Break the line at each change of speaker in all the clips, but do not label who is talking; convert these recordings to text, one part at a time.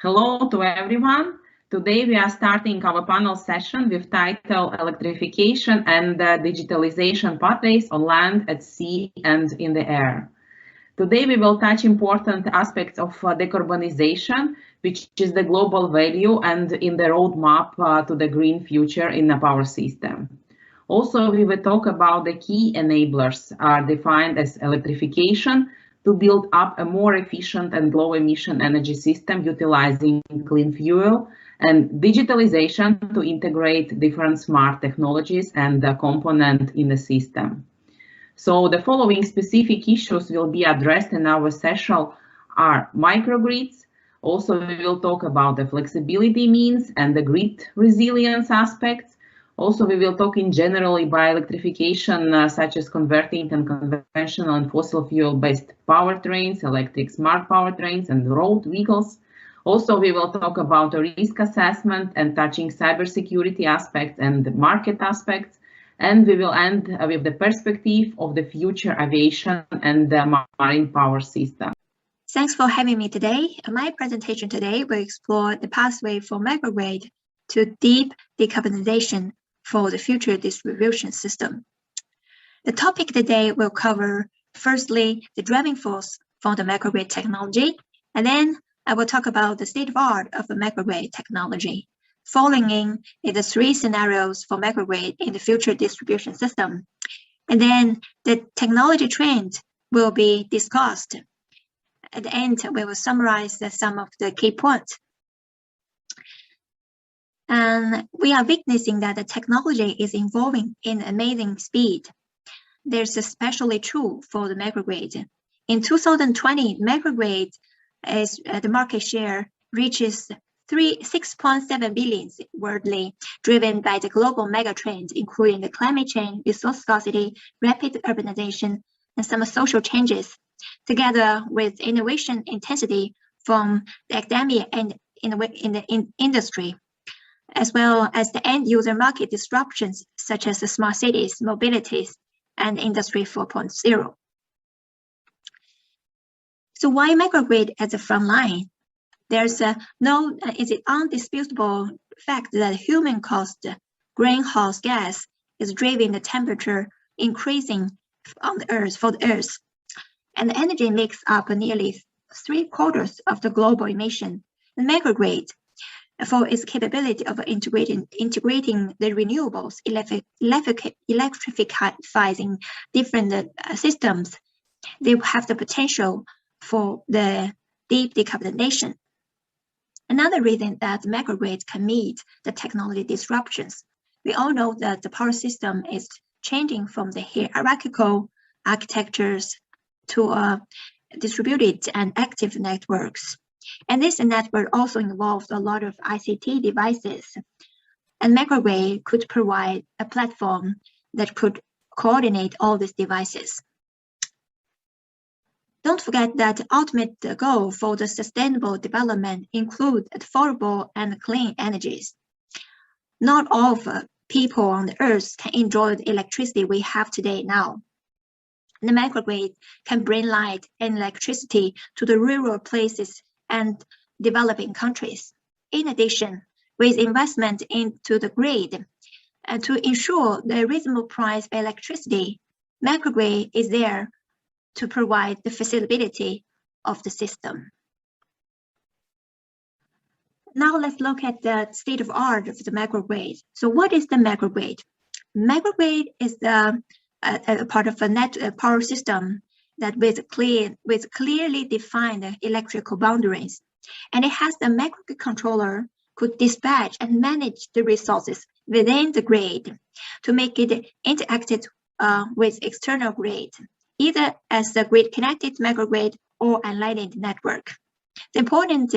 Hello to everyone. Today we are starting our panel session with title Electrification and Digitalization Pathways on Land, at Sea and in the Air. Today we will touch important aspects of decarbonization, which is the global value and in the roadmap to the green future in the power system. Also, we will talk about the key enablers are defined as electrification, to build up a more efficient and low-emission energy system utilizing clean fuel, and digitalization to integrate different smart technologies and the component in the system. So the following specific issues will be addressed in our session are microgrids. Also, we will talk about the flexibility means and the grid resilience aspects. Also, we will talk in generally by electrification, such as converting and conventional and fossil fuel-based powertrains, electric smart powertrains, and road vehicles. Also, we will talk about a risk assessment and touching cybersecurity aspects and market aspects. And we will end with the perspective of the future aviation and the marine power system.
Thanks for having me today. My presentation today will explore the pathway from microgrid to deep decarbonization for the future distribution system. The topic today will cover, firstly, the driving force for the microgrid technology, and then I will talk about the state of art of the microgrid technology. Following is the three scenarios for microgrid in the future distribution system. And then the technology trend will be discussed. At the end, we will summarize some of the key points. And we are witnessing that the technology is evolving in amazing speed. There's especially true for the microgrid. In 2020, microgrid is the market share reaches 6.7 billion worldwide, driven by the global megatrends, including the climate change, resource scarcity, rapid urbanization, and some social changes, together with innovation intensity from the academia and in the industry, as well as the end user market disruptions such as the smart cities, mobilities, and Industry 4.0. So why microgrid as a front line? There's is it undisputable fact that human-caused greenhouse gas is driving the temperature increasing on the Earth for the Earth, and the energy makes up nearly 3/4 of the global emission. And microgrid, for its capability of integrating the renewables, electrifying different systems, they have the potential for the deep decarbonization. Another reason that microgrid can meet the technology disruptions. We all know that the power system is changing from the hierarchical architectures to distributed and active networks. And this network also involves a lot of ICT devices. And microgrid could provide a platform that could coordinate all these devices. Don't forget that the ultimate goal for the sustainable development includes affordable and clean energies. Not all people on the Earth can enjoy the electricity we have today now. The microgrid can bring light and electricity to the rural places and developing countries. In addition, with investment into the grid and to ensure the reasonable price for electricity, microgrid is there to provide the feasibility of the system. Now let's look at the state of art of the microgrid. So what is the microgrid? Microgrid is a part of a power system that with clearly defined electrical boundaries. And it has the microcontroller could dispatch and manage the resources within the grid to make it interacted with external grid, either as a grid-connected microgrid or a lighted network. The important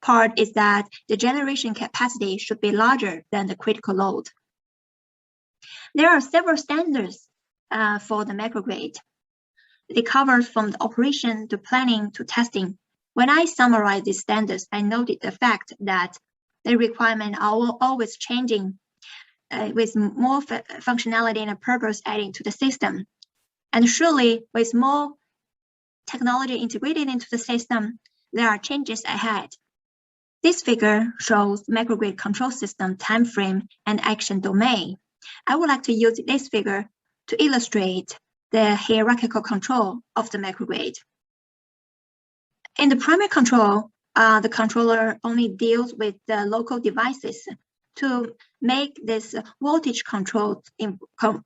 part is that the generation capacity should be larger than the critical load. There are several standards for the microgrid. It covers from the operation to planning to testing. When I summarize these standards, I noted the fact that the requirements are always changing with more functionality and purpose adding to the system. And surely with more technology integrated into the system, there are changes ahead. This figure shows microgrid control system timeframe and action domain. I would like to use this figure to illustrate the hierarchical control of the microgrid. In the primary control, the controller only deals with the local devices to make this voltage control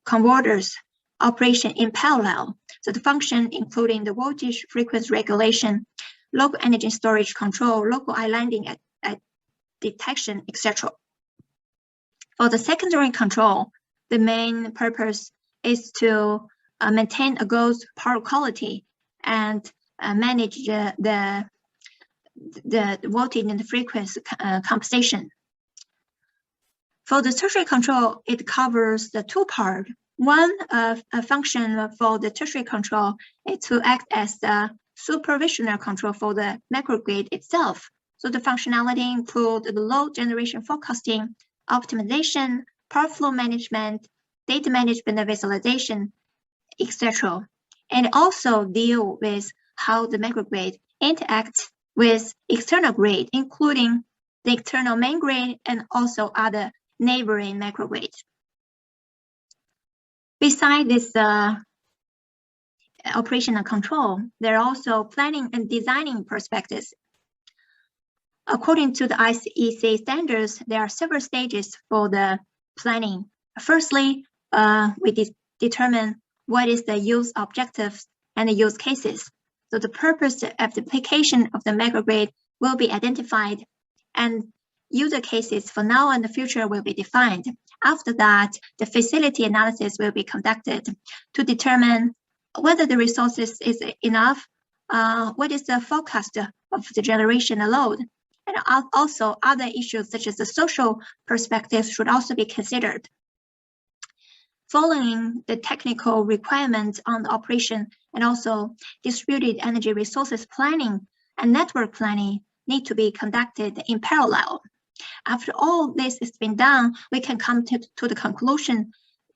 converters operation in parallel. So the function including the voltage frequency regulation, local energy storage control, local islanding at detection, etc. For the secondary control, the main purpose is to maintain a good power quality and manage the voltage and the frequency compensation. For the tertiary control, it covers the two parts. One function for the tertiary control is to act as the supervisional control for the microgrid itself. So the functionality includes the load generation forecasting, optimization, power flow management, data management and visualization, etc. And also deal with how the microgrid interacts with external grid, including the external main grid and also other neighboring microgrids. Besides this operational control, there are also planning and designing perspectives. According to the IEC standards, there are several stages for the planning. Firstly, we determine what is the use objectives and the use cases. So the purpose of the application of the microgrid will be identified, and user cases for now and the future will be defined. After that, the facility analysis will be conducted to determine whether the resources is enough, what is the forecast of the generation load, and also other issues such as the social perspectives should also be considered. Following the technical requirements on the operation and also distributed energy resources planning and network planning need to be conducted in parallel. After all this has been done, we can come to the conclusion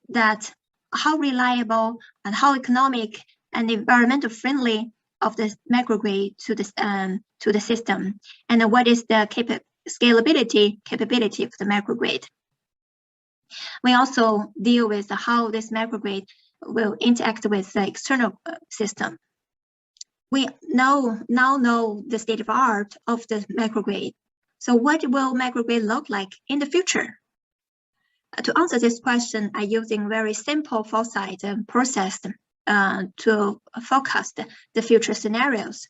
that how reliable and how economic and environmental friendly of the microgrid to the system, and what is the capability of the microgrid. We also deal with how this microgrid will interact with the external system. We now know the state of art of the microgrid. So what will microgrid look like in the future? To answer this question, I'm using very simple foresight process to forecast the future scenarios.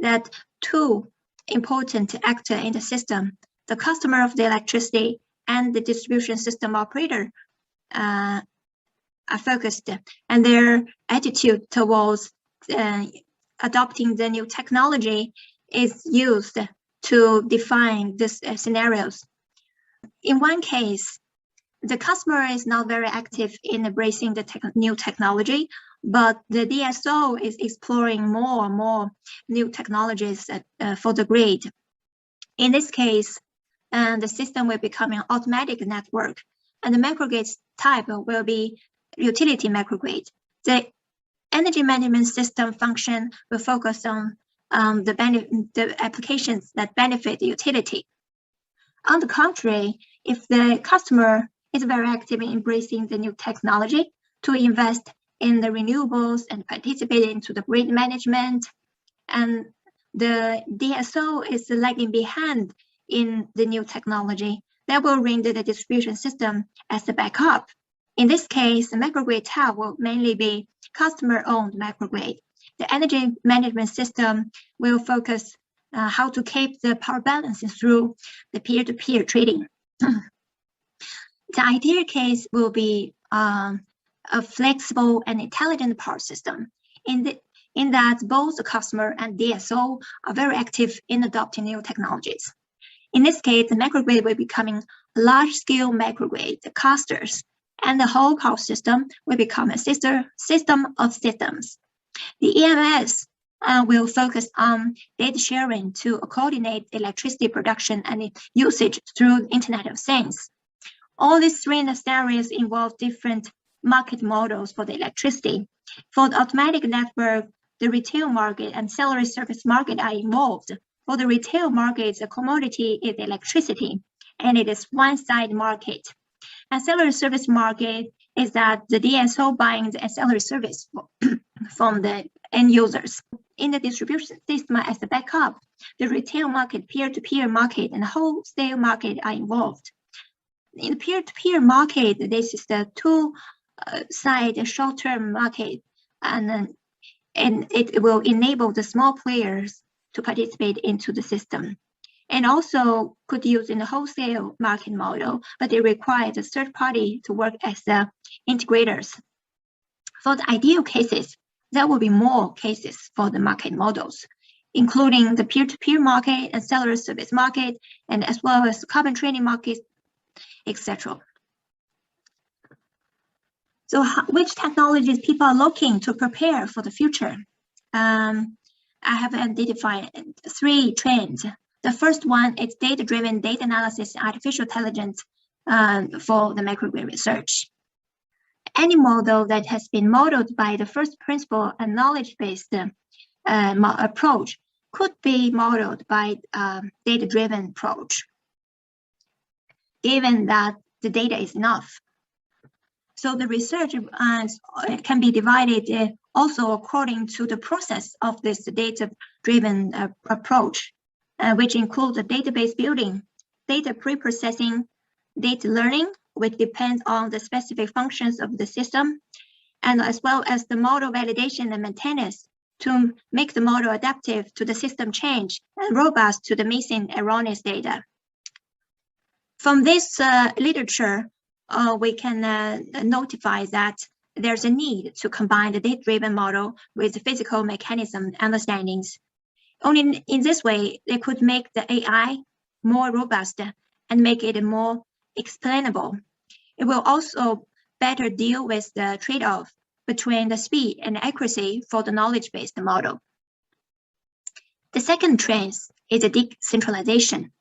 That two important actors in the system, the customer of the electricity and the distribution system operator, are focused, and their attitude towards adopting the new technology is used to define these scenarios. In one case, the customer is not very active in embracing the new technology, but the DSO is exploring more and more new technologies for the grid. In this case, the system will become an automatic network, and the microgrid type will be utility microgrid. The energy management system function will focus on the applications that benefit the utility. On the contrary, if the customer is very active in embracing the new technology to invest in the renewables and participate into the grid management, and the DSO is lagging behind in the new technology, that will render the distribution system as the backup. In this case, the microgrid type will mainly be customer-owned microgrid. The energy management system will focus how to keep the power balancing through the peer-to-peer trading. The ideal case will be a flexible and intelligent power system in that both the customer and DSO are very active in adopting new technologies. In this case, the microgrid will be becoming a large-scale microgrid, the clusters, and the whole power system will become a system of systems. The EMS will focus on data sharing to coordinate electricity production and usage through Internet of Things. All these three scenarios involve different market models for the electricity. For the automatic network, the retail market and salary service market are involved. For the retail market, the commodity is electricity, and it is one-side market. Ancillary service market is that the DSO buying the ancillary service from the end users. In the distribution system as a backup, the retail market, peer-to-peer market, and wholesale market are involved. In the peer-to-peer market, this is the two-side short-term market, and it will enable the small players to participate into the system. And also could use in the wholesale market model, but it requires a third party to work as the integrators. For the ideal cases, there will be more cases for the market models, including the peer-to-peer market, ancillary service market, and as well as carbon trading market, etc. So which technologies people are looking to prepare for the future? I have identified 3 trends. The first one is data-driven data analysis and artificial intelligence for the microgrid research. Any model that has been modeled by the first principle and knowledge-based approach could be modeled by data-driven approach, given that the data is enough. So the research can be divided also according to the process of this data-driven approach, which includes the database building, data pre-processing, data learning, which depends on the specific functions of the system, and as well as the model validation and maintenance to make the model adaptive to the system change and robust to the missing erroneous data. From this literature, we can notify that there's a need to combine the data-driven model with physical mechanism understandings. Only in this way, they could make the AI more robust and make it more explainable. It will also better deal with the trade-off between the speed and accuracy for the knowledge-based model. The second trend is the decentralization,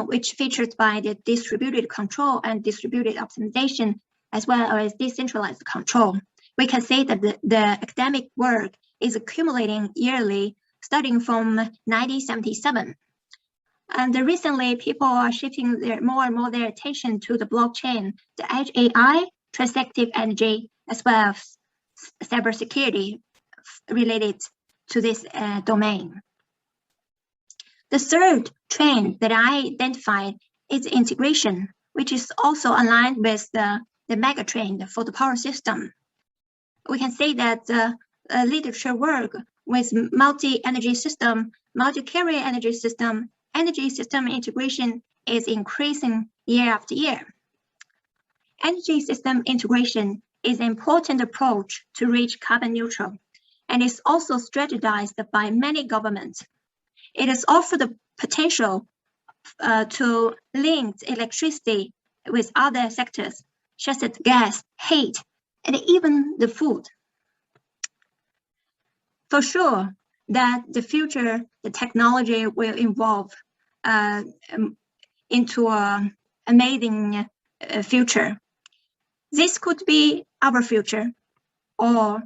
which features by the distributed control and distributed optimization, as well as decentralized control. We can say that the academic work is accumulating yearly, starting from 1977. And recently, people are shifting more and more their attention to the blockchain, the edge AI, transactive energy, as well as cybersecurity related to this domain. The third trend that I identified is integration, which is also aligned with the mega trend for the power system. We can say that literature work with multi-energy system, multi-carrier energy system integration is increasing year after year. Energy system integration is an important approach to reach carbon neutral, and is also strategized by many governments. It has offered the potential to link electricity with other sectors, such as gas, heat, and even the food. For sure that the future, the technology will evolve into an amazing future. This could be our future, or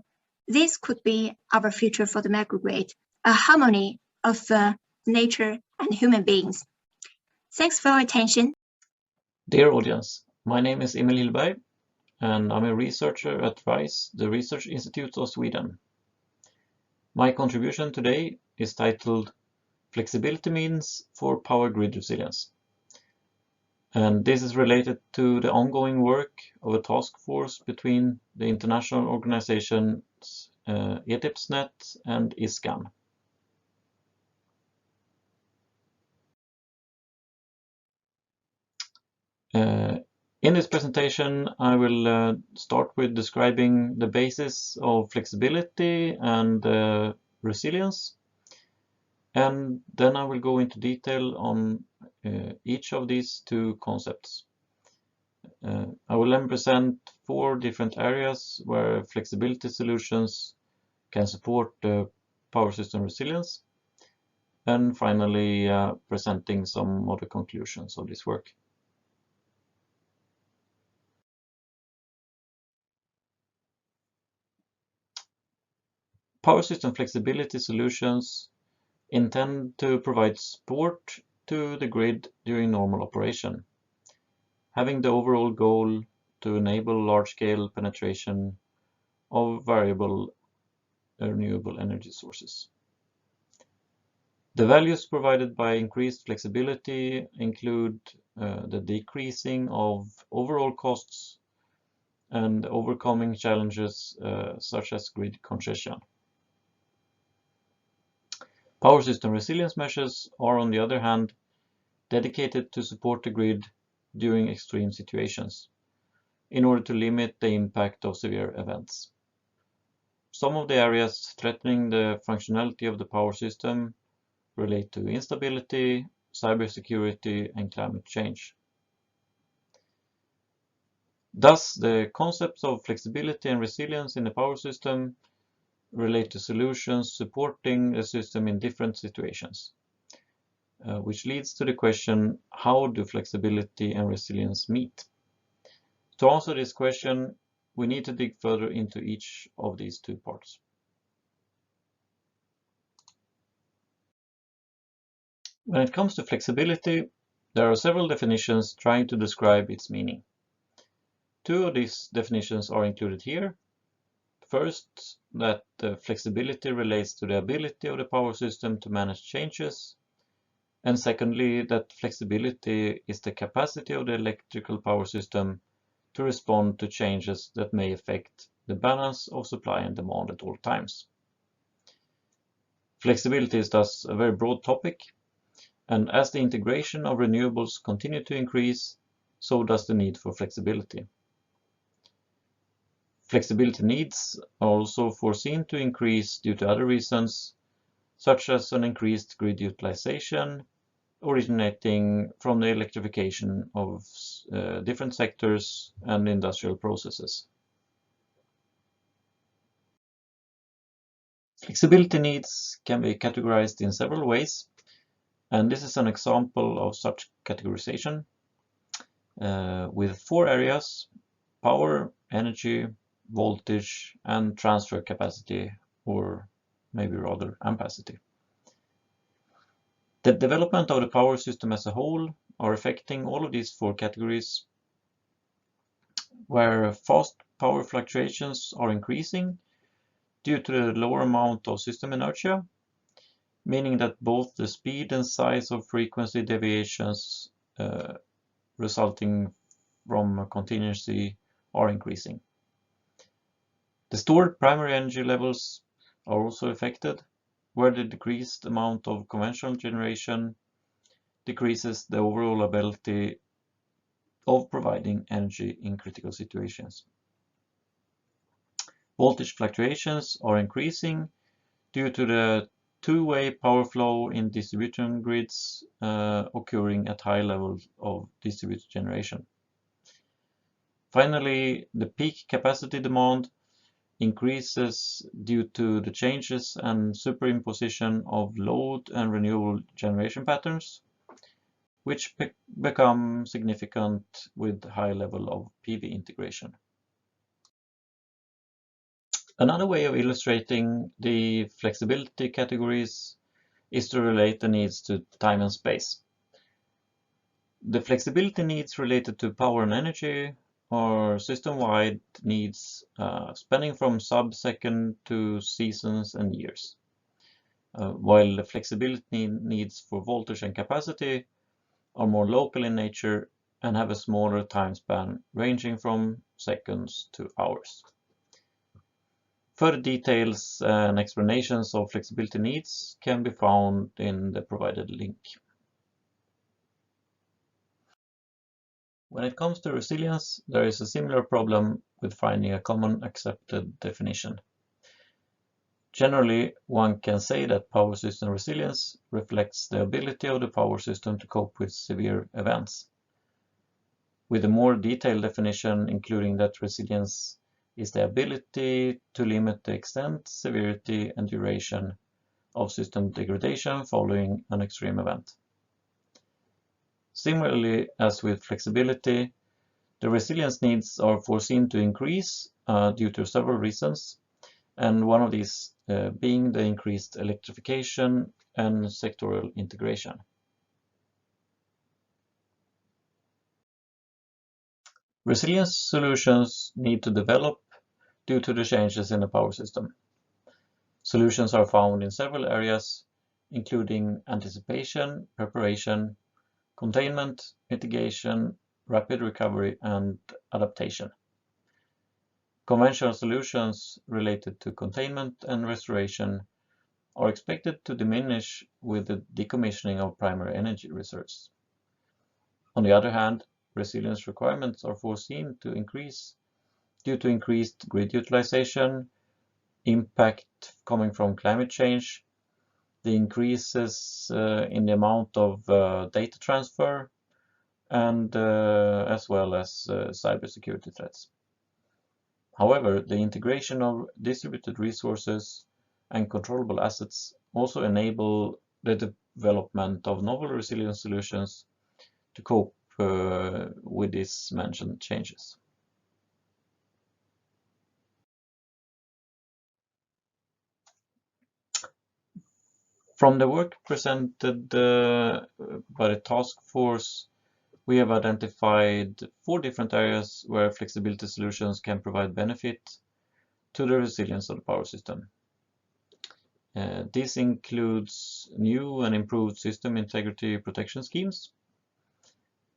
this could be our future for the microgrid, a harmony of nature and human beings. Thanks for your attention.
Dear audience, my name is Emil Hillberg, and I'm a researcher at RISE, the Research Institute of Sweden. My contribution today is titled Flexibility Means for Power Grid Resilience. And this is related to the ongoing work of a task force between the international organizations ETIPSNet and ISGAN. In this presentation, I will start with describing the basis of flexibility and resilience, and then I will go into detail on each of these 2 concepts. I will then present 4 different areas where flexibility solutions can support power system resilience, and finally presenting some of the conclusions of this work. Power system flexibility solutions intend to provide support to the grid during normal operation, having the overall goal to enable large-scale penetration of variable renewable energy sources. The values provided by increased flexibility include the decreasing of overall costs and overcoming challenges such as grid congestion. Power system resilience measures are, on the other hand, dedicated to support the grid during extreme situations in order to limit the impact of severe events. Some of the areas threatening the functionality of the power system relate to instability, cybersecurity, and climate change. Thus, the concepts of flexibility and resilience in the power system relate to solutions supporting the system in different situations, which leads to the question, how do flexibility and resilience meet? To answer this question, we need to dig further into each of these two parts. When it comes to flexibility, there are several definitions trying to describe its meaning. Two of these definitions are included here. First, that the flexibility relates to the ability of the power system to manage changes. And secondly, that flexibility is the capacity of the electrical power system to respond to changes that may affect the balance of supply and demand at all times. Flexibility is thus a very broad topic, and as the integration of renewables continue to increase, so does the need for flexibility. Flexibility needs are also foreseen to increase due to other reasons, such as an increased grid utilization originating from the electrification of different sectors and industrial processes. Flexibility needs can be categorized in several ways, and this is an example of such categorization with 4 areas: power, energy, voltage, and transfer capacity, or maybe rather ampacity. The development of the power system as a whole are affecting all of these 4 categories, where fast power fluctuations are increasing due to the lower amount of system inertia, meaning that both the speed and size of frequency deviations resulting from contingency are increasing. The stored primary energy levels are also affected, where the decreased amount of conventional generation decreases the overall ability of providing energy in critical situations. Voltage fluctuations are increasing due to the two-way power flow in distribution grids occurring at high levels of distributed generation. Finally, the peak capacity demand increases due to the changes and superimposition of load and renewable generation patterns, which become significant with high level of PV integration. Another way of illustrating the flexibility categories is to relate the needs to time and space. The flexibility needs related to power and energy are system-wide needs spanning from sub-second to seasons and years, while the flexibility needs for voltage and capacity are more local in nature and have a smaller time span ranging from seconds to hours. Further details and explanations of flexibility needs can be found in the provided link. When it comes to resilience, there is a similar problem with finding a common accepted definition. Generally, one can say that power system resilience reflects the ability of the power system to cope with severe events, with a more detailed definition including that resilience is the ability to limit the extent, severity, and duration of system degradation following an extreme event. Similarly, as with flexibility, the resilience needs are foreseen to increase due to several reasons, and one of these being the increased electrification and sectoral integration. Resilience solutions need to develop due to the changes in the power system. Solutions are found in several areas, including anticipation, preparation, containment, mitigation, rapid recovery, and adaptation. Conventional solutions related to containment and restoration are expected to diminish with the decommissioning of primary energy reserves. On the other hand, resilience requirements are foreseen to increase due to increased grid utilization, impact coming from climate change, the increases in the amount of data transfer, and as well as cybersecurity threats. However, the integration of distributed resources and controllable assets also enable the development of novel resilience solutions to cope with these mentioned changes. From the work presented by the task force, we have identified 4 different areas where flexibility solutions can provide benefit to the resilience of the power system. This includes new and improved system integrity protection schemes,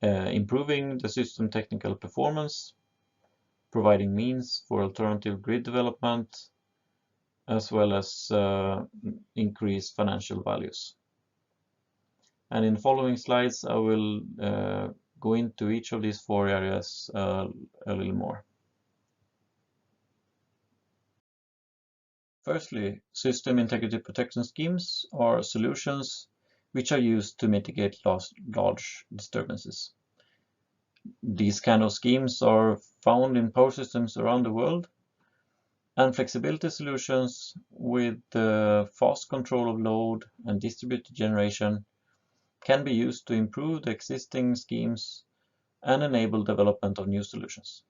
improving the system technical performance, providing means for alternative grid development, as well as increased financial values. And in the following slides, I will go into each of these 4 areas a little more. Firstly, system integrity protection schemes are solutions which are used to mitigate large disturbances. These kind of schemes are found in power systems around the world, and flexibility solutions with fast control of load and distributed generation can be used to improve the existing schemes and enable development of new solutions.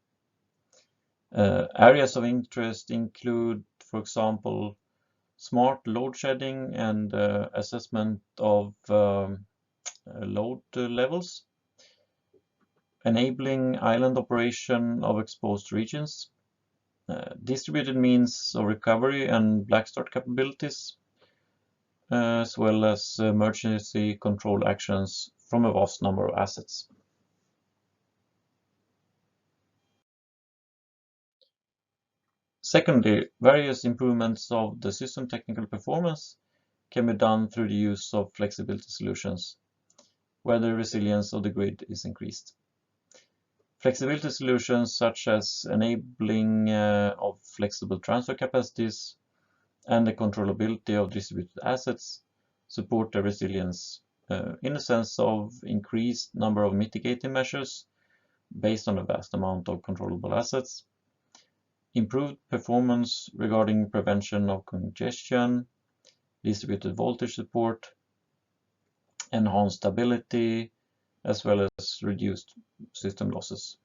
Areas of interest include, for example, smart load shedding and assessment of load levels, enabling island operation of exposed regions, distributed means of recovery and black start capabilities, as well as emergency control actions from a vast number of assets. Secondly, various improvements of the system technical performance can be done through the use of flexibility solutions, where the resilience of the grid is increased. Flexibility solutions such as enabling of flexible transfer capacities and the controllability of distributed assets support the resilience in the sense of increased number of mitigating measures based on a vast amount of controllable assets, improved performance regarding prevention of congestion, distributed voltage support, enhanced stability, as well as reduced system losses.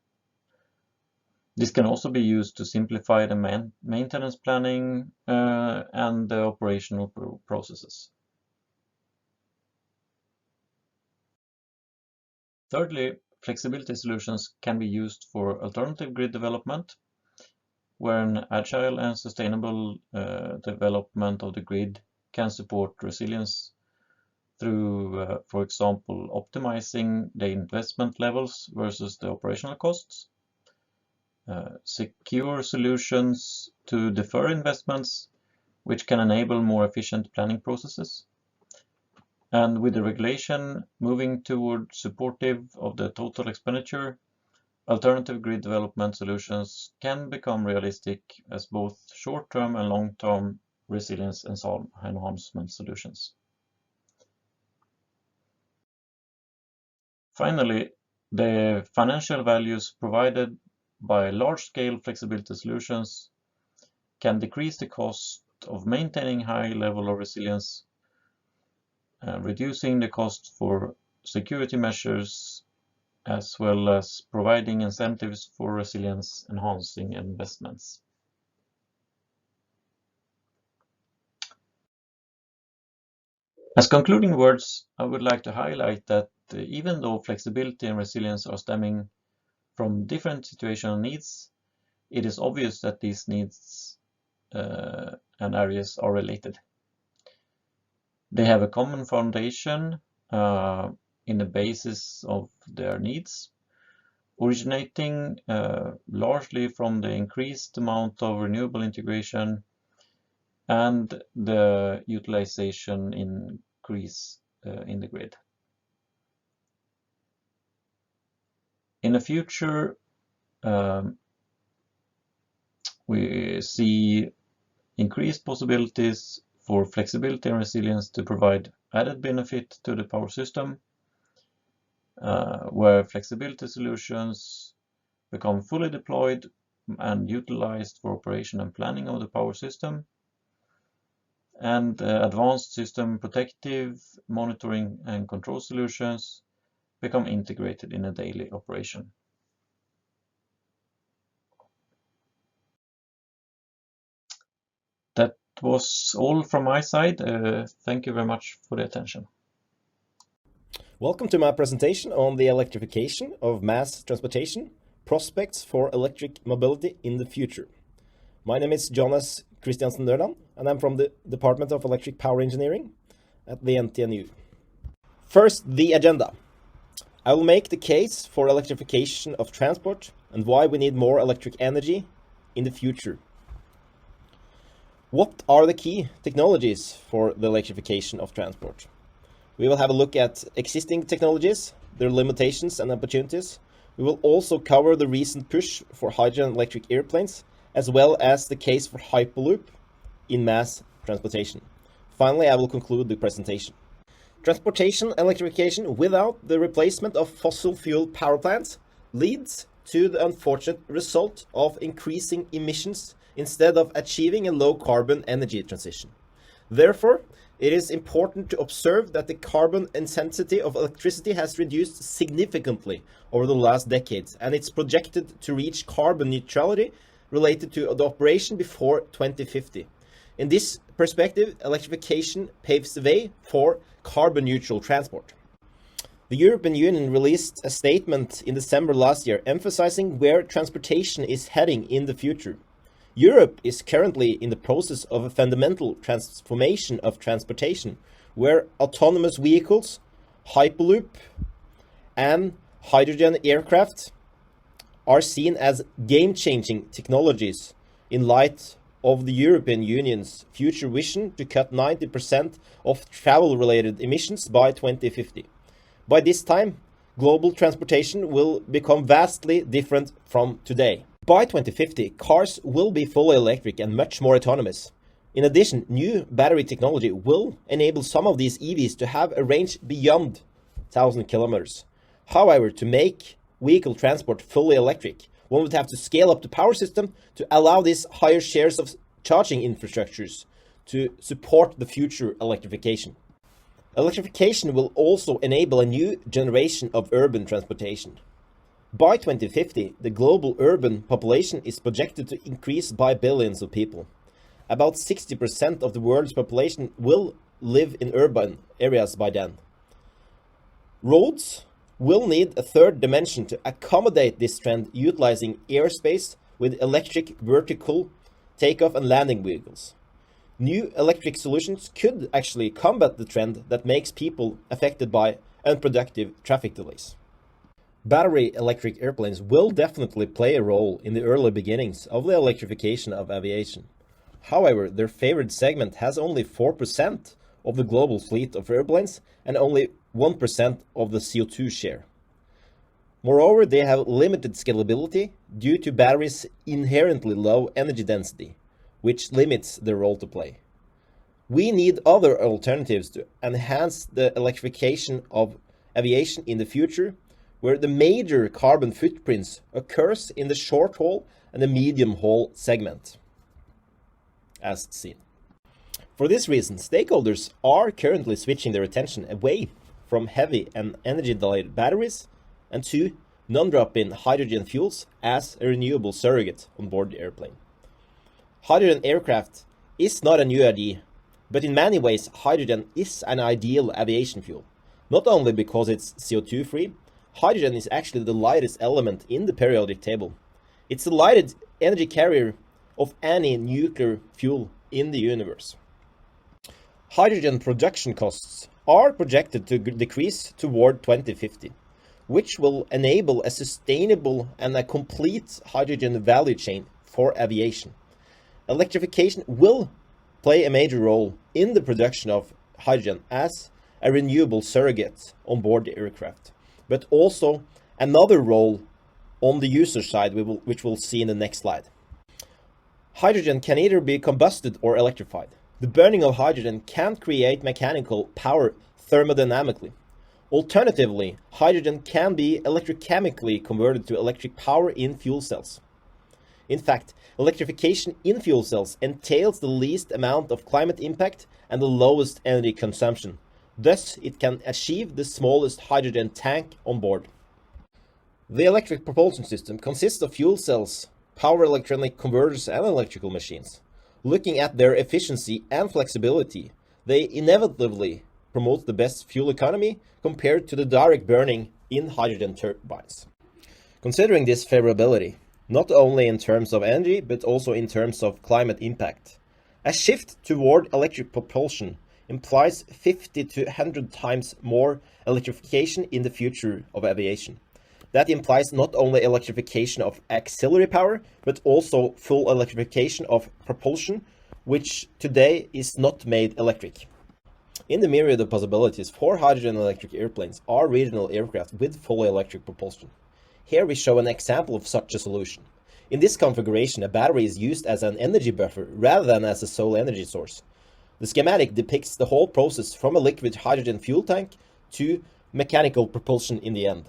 This can also be used to simplify the maintenance planning and the operational processes. Thirdly, flexibility solutions can be used for alternative grid development, where an agile and sustainable development of the grid can support resilience through, for example, optimizing the investment levels versus the operational costs, secure solutions to defer investments, which can enable more efficient planning processes, and with the regulation moving toward supportive of the total expenditure, alternative grid development solutions can become realistic as both short-term and long-term resilience enhancement solutions. Finally, the financial values provided by large-scale flexibility solutions can decrease the cost of maintaining high level of resilience, reducing the cost for security measures, as well as providing incentives for resilience enhancing investments. As concluding words, I would like to highlight that even though flexibility and resilience are stemming from different situational needs, it is obvious that these needs and areas are related. They have a common foundation in the basis of their needs, originating largely from the increased amount of renewable integration and the utilization increase in the grid. In the future, we see increased possibilities for flexibility and resilience to provide added benefit to the power system, where flexibility solutions become fully deployed and utilized for operation and planning of the power system, and advanced system protective monitoring and control solutions become integrated in a daily operation. That was all from my side. Thank you very much for the attention.
Welcome to my presentation on the electrification of mass transportation, prospects for electric mobility in the future. My name is Jonas Kristiansen Nøland, and I'm from the Department of Electric Power Engineering at the NTNU. First, the agenda. I will make the case for electrification of transport and why we need more electric energy in the future. What are the key technologies for the electrification of transport? We will have a look at existing technologies, their limitations and opportunities. We will also cover the recent push for hydrogen electric airplanes, as well as the case for Hyperloop in mass transportation. Finally, I will conclude the presentation. Transportation electrification without the replacement of fossil fuel power plants leads to the unfortunate result of increasing emissions instead of achieving a low carbon energy transition. Therefore, it is important to observe that the carbon intensity of electricity has reduced significantly over the last decades, and it's projected to reach carbon neutrality related to the operation before 2050. In this perspective, electrification paves the way for carbon neutral transport. The European Union released a statement in December last year emphasizing where transportation is heading in the future. Europe is currently in the process of a fundamental transformation of transportation, where autonomous vehicles, Hyperloop, and hydrogen aircraft are seen as game-changing technologies in light of the European Union's future vision to cut 90% of travel-related emissions by 2050. By this time, global transportation will become vastly different from today. By 2050, cars will be fully electric and much more autonomous. In addition, new battery technology will enable some of these EVs to have a range beyond 1,000 kilometers. However, to make vehicle transport fully electric, one would have to scale up the power system to allow these higher shares of charging infrastructures to support the future electrification. Electrification will also enable a new generation of urban transportation. By 2050, the global urban population is projected to increase by billions of people. About 60% of the world's population will live in urban areas by then. Roads will need a third dimension to accommodate this trend, utilizing airspace with electric vertical takeoff and landing vehicles. New electric solutions could actually combat the trend that makes people affected by unproductive traffic delays. Battery electric airplanes will definitely play a role in the early beginnings of the electrification of aviation. However, their favored segment has only 4% of the global fleet of airplanes and only 1% of the CO2 share. Moreover, they have limited scalability due to batteries' inherently low energy density, which limits their role to play. We need other alternatives to enhance the electrification of aviation in the future, where the major carbon footprints occurs in the short haul and the medium haul segment, as seen. For this reason, stakeholders are currently switching their attention away from heavy and energy-delayed batteries and to non-drop-in hydrogen fuels as a renewable surrogate on board the airplane. Hydrogen aircraft is not a new idea, But in many ways, hydrogen is an ideal aviation fuel. Not only because it's CO2 free, hydrogen is actually the lightest element in the periodic table. It's the lightest energy carrier of any nuclear fuel in the universe. Hydrogen production costs are projected to decrease toward 2050, which will enable a sustainable and a complete hydrogen value chain for aviation. Electrification will play a major role in the production of hydrogen as a renewable surrogate on board the aircraft, but also another role on the user side, which we'll see in the next slide. Hydrogen can either be combusted or electrified. The burning of hydrogen can create mechanical power thermodynamically. Alternatively, hydrogen can be electrochemically converted to electric power in fuel cells. In fact, electrification in fuel cells entails the least amount of climate impact and the lowest energy consumption. Thus, it can achieve the smallest hydrogen tank on board. The electric propulsion system consists of fuel cells, power electronic converters and electrical machines. Looking at their efficiency and flexibility, they inevitably promote the best fuel economy compared to the direct burning in hydrogen turbines. Considering this favorability, not only in terms of energy, but also in terms of climate impact, a shift toward electric propulsion implies 50 to 100 times more electrification in the future of aviation. That implies not only electrification of auxiliary power, but also full electrification of propulsion, which today is not made electric. In the myriad of possibilities for hydrogen electric airplanes are regional aircraft with fully electric propulsion. Here we show an example of such a solution. In this configuration, a battery is used as an energy buffer rather than as a sole energy source. The schematic depicts the whole process from a liquid hydrogen fuel tank to mechanical propulsion in the end.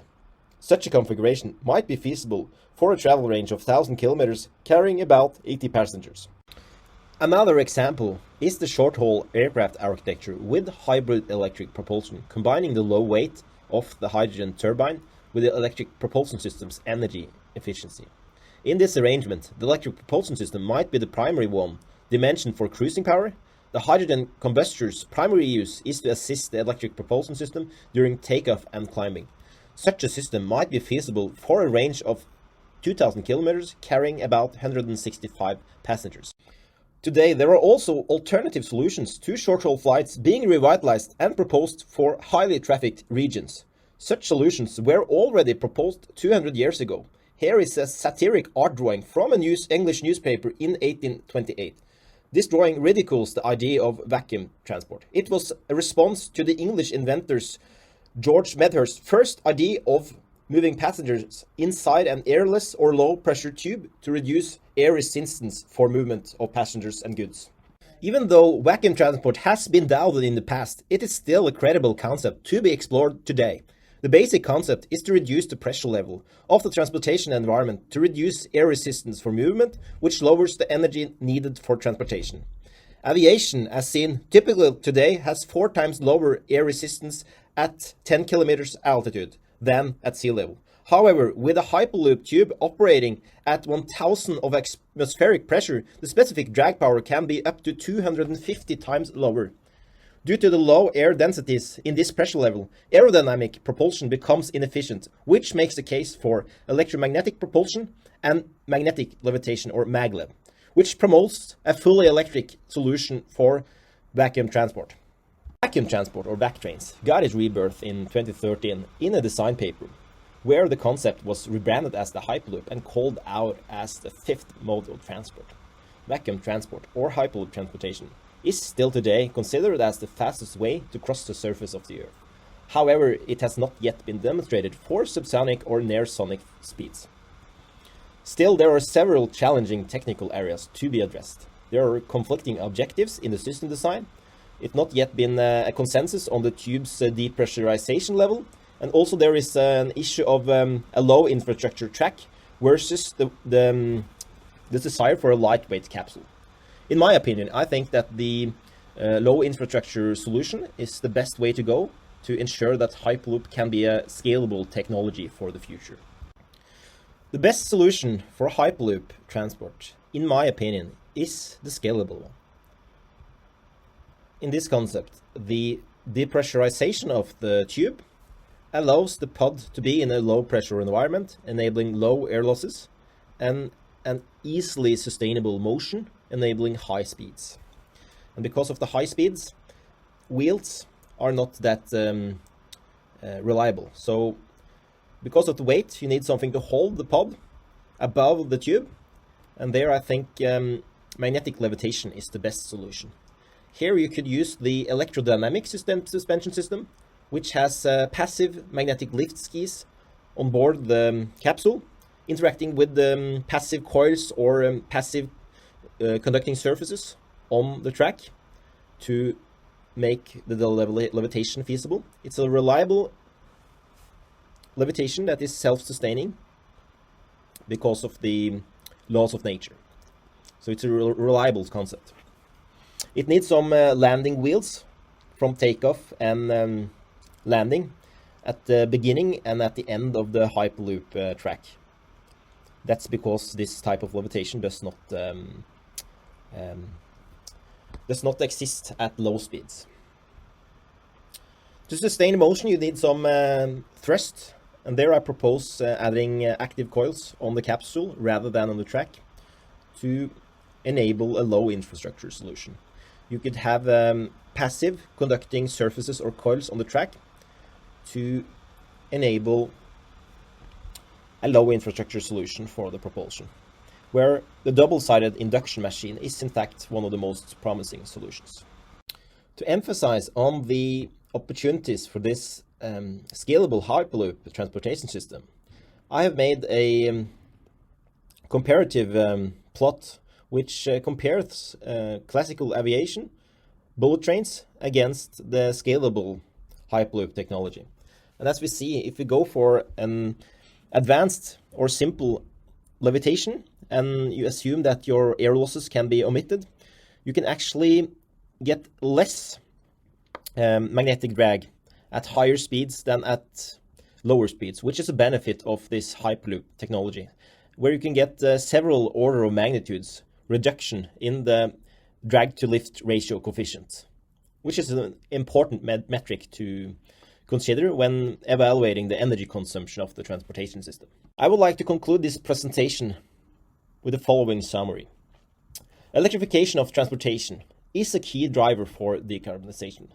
Such a configuration might be feasible for a travel range of 1,000 kilometers carrying about 80 passengers. Another example is the short-haul aircraft architecture with hybrid electric propulsion, combining the low weight of the hydrogen turbine with the electric propulsion system's energy efficiency. In this arrangement, the electric propulsion system might be the primary one, dimensioned for cruising power. The hydrogen combustor's primary use is to assist the electric propulsion system during takeoff and climbing. Such a system might be feasible for a range of 2,000 kilometers, carrying about 165 passengers. Today, there are also alternative solutions to short-haul flights being revitalized and proposed for highly trafficked regions. Such solutions were already proposed 200 years ago. Here is a satiric art drawing from a English newspaper in 1828. This drawing ridicules the idea of vacuum transport. It was a response to the English inventor's George Medhurst's first idea of moving passengers inside an airless or low-pressure tube to reduce air resistance for movement of passengers and goods. Even though vacuum transport has been doubted in the past, it is still a credible concept to be explored today. The basic concept is to reduce the pressure level of the transportation environment to reduce air resistance for movement, which lowers the energy needed for transportation. Aviation, as seen typically today, has 4 times lower air resistance at 10 kilometers altitude than at sea level. However, with a hyperloop tube operating at 1000 of atmospheric pressure, the specific drag power can be up to 250 times lower. Due to the low air densities in this pressure level, aerodynamic propulsion becomes inefficient, which makes the case for electromagnetic propulsion and magnetic levitation, or maglev, which promotes a fully electric solution for vacuum transport. Vacuum transport, or vac trains, got its rebirth in 2013 in a design paper, where the concept was rebranded as the Hyperloop and called out as the 5th mode of transport. Vacuum transport, or Hyperloop transportation, is still today considered as the fastest way to cross the surface of the Earth. However, it has not yet been demonstrated for subsonic or near-sonic speeds. Still, there are several challenging technical areas to be addressed. There are conflicting objectives in the system design. It's not yet been a consensus on the tube's depressurization level, and also there is an issue of a low infrastructure track versus the desire for a lightweight capsule. In my opinion, I think that the low infrastructure solution is the best way to go to ensure that Hyperloop can be a scalable technology for the future. The best solution for Hyperloop transport, in my opinion, is the scalable one. in this concept, the depressurization of the tube allows the pod to be in a low pressure environment, enabling low air losses and an easily sustainable motion, enabling high speeds. And because of the high speeds, wheels are not that reliable. So because of the weight, you need something to hold the pod above the tube. And there I think magnetic levitation is the best solution. Here you could use the electrodynamic suspension system, which has passive magnetic lift skis on board the capsule, interacting with the passive coils or passive conducting surfaces on the track to make the levitation feasible. It's a reliable levitation that is self-sustaining because of the laws of nature. So it's a reliable concept. It needs some landing wheels from takeoff and landing at the beginning and at the end of the Hyperloop track. That's because this type of levitation does not exist at low speeds. To sustain motion, you need some thrust, and there I propose adding active coils on the capsule rather than on the track to enable a low infrastructure solution. You could have passive conducting surfaces or coils on the track to enable a low infrastructure solution for the propulsion, where the double-sided induction machine is in fact one of the most promising solutions. To emphasize on the opportunities for this scalable Hyperloop transportation system, I have made a comparative plot which compares classical aviation bullet trains against the scalable Hyperloop technology. And as we see, if we go for an advanced or simple levitation and you assume that your air losses can be omitted, you can actually get less magnetic drag at higher speeds than at lower speeds, which is a benefit of this Hyperloop technology, where you can get several order of magnitudes reduction in the drag to lift ratio coefficient, which is an important metric to consider when evaluating the energy consumption of the transportation system. I would like to conclude this presentation with the following summary. Electrification of transportation is a key driver for decarbonization.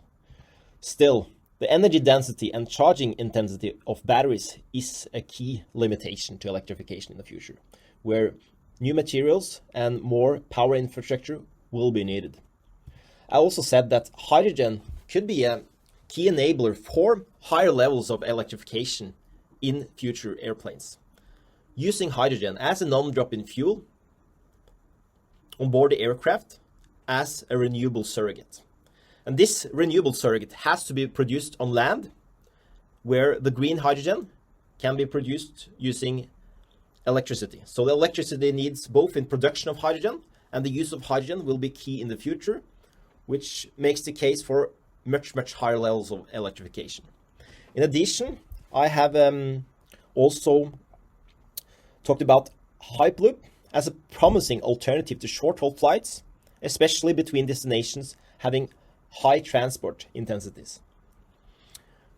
Still, the energy density and charging intensity of batteries is a key limitation to electrification in the future, where new materials and more power infrastructure will be needed. I also said that hydrogen could be a key enabler for higher levels of electrification in future airplanes, using hydrogen as a non-drop-in fuel on board the aircraft as a renewable surrogate. And this renewable surrogate has to be produced on land, where the green hydrogen can be produced using electricity. So the electricity needs both in production of hydrogen, and the use of hydrogen will be key in the future, which makes the case for much higher levels of electrification. In addition, I have also talked about Hyperloop as a promising alternative to short-haul flights, especially between destinations having high transport intensities.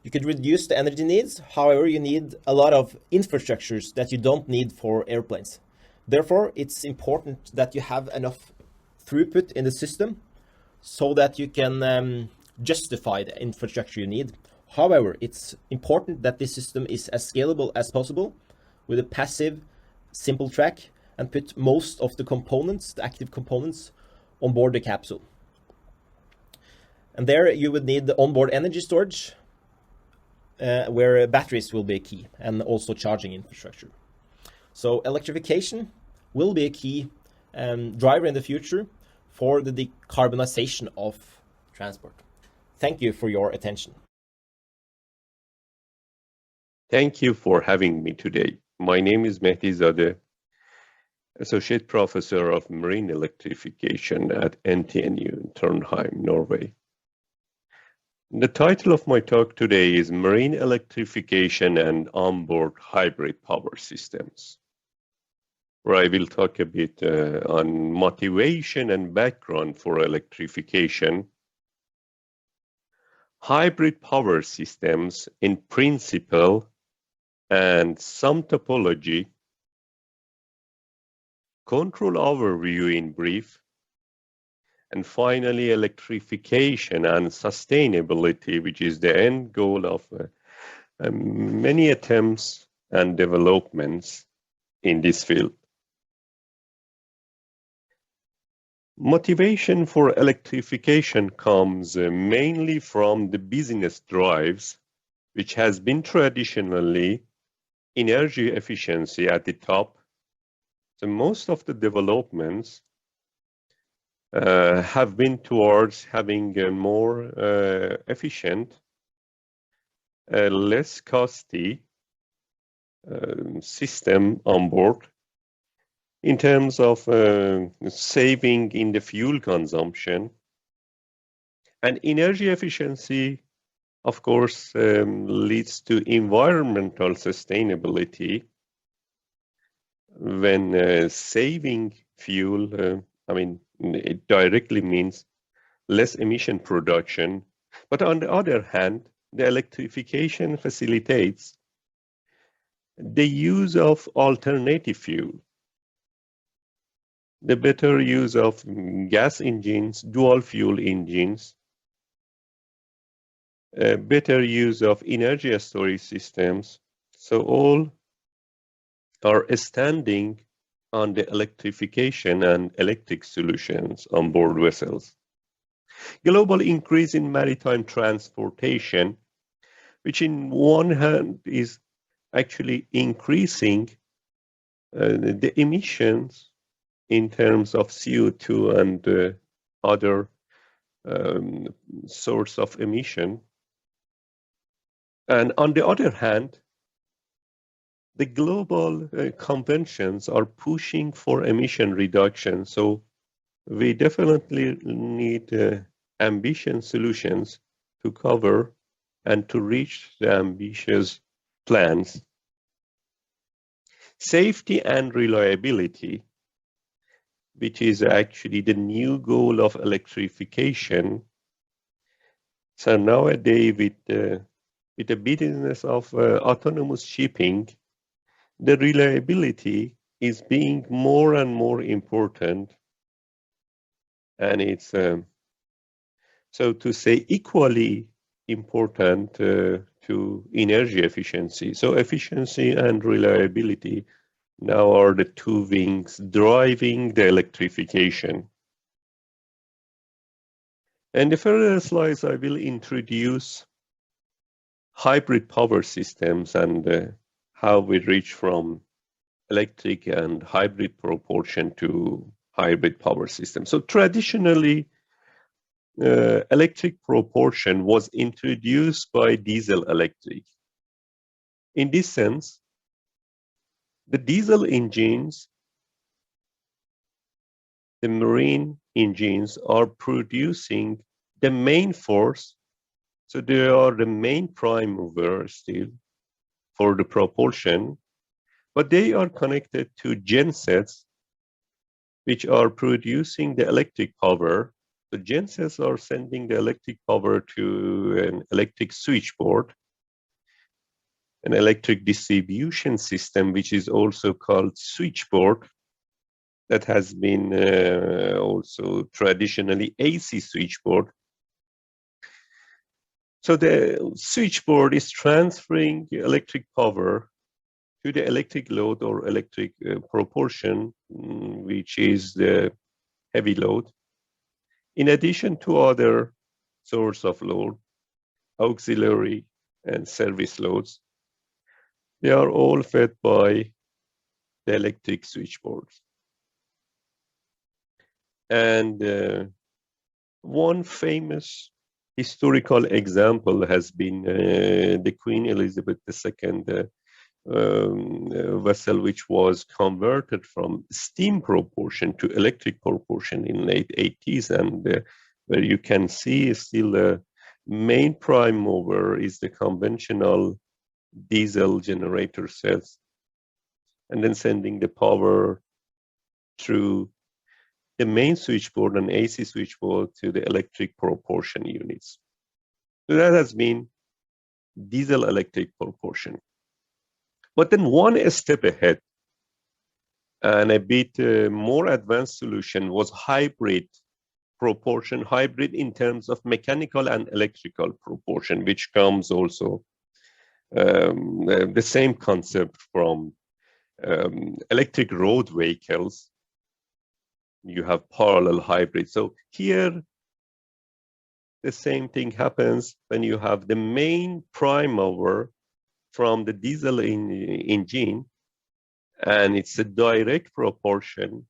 You could reduce the energy needs, however, you need a lot of infrastructures that you don't need for airplanes. Therefore, it's important that you have enough throughput in the system so that you can justify the infrastructure you need. However, it's important that this system is as scalable as possible with a passive, simple track, and put most of the components, the active components, on board the capsule. And there you would need the onboard energy storage, where batteries will be key, and also charging infrastructure. So electrification will be a key driver in the future for the decarbonization of transport. Thank you for your attention.
Thank you for having me today. My name is Mehdi Zadeh, Associate Professor of Marine Electrification at NTNU in Trondheim, Norway. The title of my talk today is Marine Electrification and Onboard Hybrid Power Systems, where I will talk a bit on motivation and background for electrification hybrid power systems in principle and some topology, control overview in brief, and finally electrification and sustainability, which is the end goal of many attempts and developments in this field. Motivation for electrification comes mainly from the business drives, which has been traditionally energy efficiency at the top. So most of the developments have been towards having a more efficient, less costly system on board in terms of saving in the fuel consumption. And energy efficiency, of course, leads to environmental sustainability. When saving fuel, it directly means less emission production. But on the other hand, the electrification facilitates the use of alternative fuel, the better use of gas engines, dual fuel engines, better use of energy storage systems. So all are standing on the electrification and electric solutions on board vessels. Global increase in maritime transportation, which in one hand is actually increasing the emissions in terms of CO2 and other source of emission. And on the other hand, the global conventions are pushing for emission reduction. So we definitely need ambitious solutions to cover and to reach the ambitious plans. Safety and reliability, which is actually the new goal of electrification. So nowadays, with the business of autonomous shipping, the reliability is being more and more important. And it's, so to say, equally important to energy efficiency. So efficiency and reliability now are the two wings driving the electrification. And the further slides, I will introduce hybrid power systems and how we reach from electric and hybrid propulsion to hybrid power systems. So traditionally, electric propulsion was introduced by diesel electric. In this sense, the diesel engines, the marine engines, are producing the main force. So they are the main prime mover still for the propulsion, but they are connected to gensets, which are producing the electric power. The gensets are sending the electric power to an electric switchboard, an electric distribution system, which is also called switchboard, that has been also traditionally AC switchboard. So the switchboard is transferring electric power to the electric load or electric propulsion, which is the heavy load. In addition to other source of load, auxiliary and service loads, they are all fed by the electric switchboards. And one famous historical example has been the Queen Elizabeth II vessel, which was converted from steam propulsion to electric propulsion in late 80s, and where you can see still the main prime mover is the conventional diesel generator cells, and then sending the power through the main switchboard and AC switchboard to the electric propulsion units. So that has been diesel-electric proportion. But then one step ahead and a bit more advanced solution was hybrid proportion, hybrid in terms of mechanical and electrical proportion, which comes also the same concept from electric road vehicles. You have parallel hybrid. So here, the same thing happens when you have the main prime mover from the diesel engine, and it's a direct proportion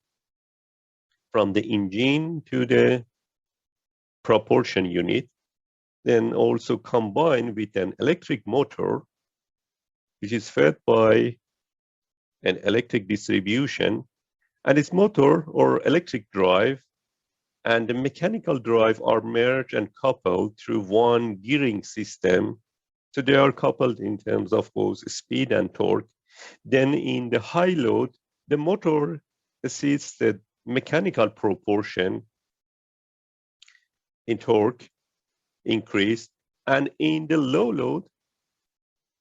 from the engine to the propulsion unit, then also combined with an electric motor, which is fed by an electric distribution, and its motor or electric drive and the mechanical drive are merged and coupled through one gearing system. So they are coupled in terms of both speed and torque. Then in the high load, the motor assists the mechanical proportion in torque increase, and in the low load,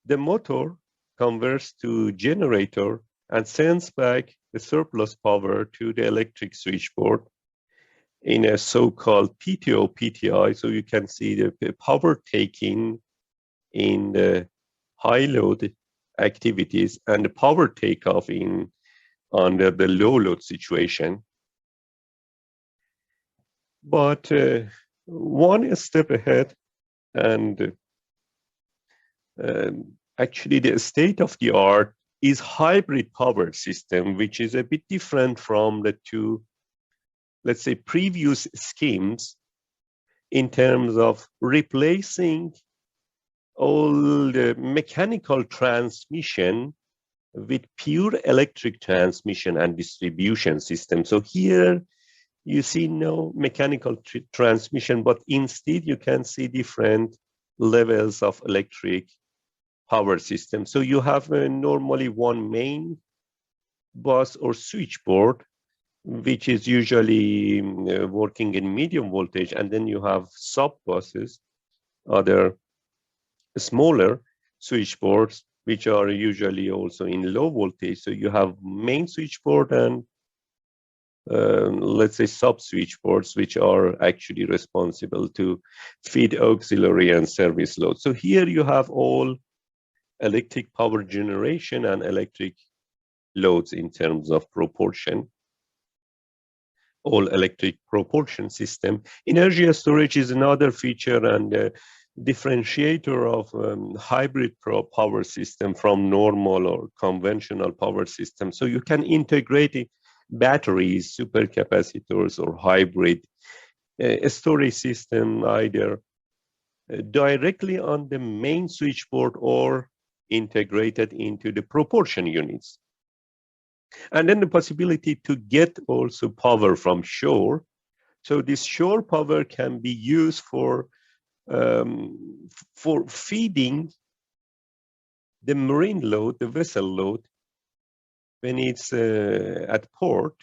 the motor converts to generator and sends back the surplus power to the electric switchboard in a so-called PTO PTI. So you can see the power taking in the high load activities and the power takeoff in under the low load situation. But one step ahead, and actually the state of the art is hybrid power system, which is a bit different from the two, let's say, previous schemes in terms of replacing all the mechanical transmission with pure electric transmission and distribution system. So here you see no mechanical transmission, but instead you can see different levels of electric power system. So you have normally one main bus or switchboard, which is usually working in medium voltage, and then you have sub buses, other smaller switchboards, which are usually also in low voltage. So you have main switchboard and let's say sub switchboards, which are actually responsible to feed auxiliary and service load. So here you have all electric power generation and electric loads in terms of proportion, all electric propulsion system. Energy storage is another feature and differentiator of hybrid power system from normal or conventional power system. So you can integrate batteries, supercapacitors, or hybrid storage system either directly on the main switchboard or integrated into the propulsion units. And then the possibility to get also power from shore. So this shore power can be used for feeding the marine load, the vessel load, when it's at port,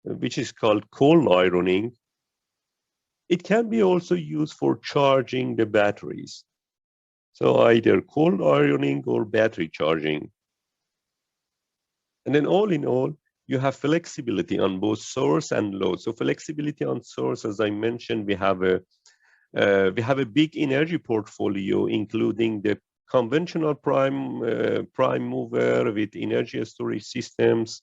which is called cold ironing. It can be also used for charging the batteries. So either cold ironing or battery charging. And then all in all, you have flexibility on both source and load. So flexibility on source, as I mentioned, we have a big energy portfolio, including the conventional prime mover with energy storage systems.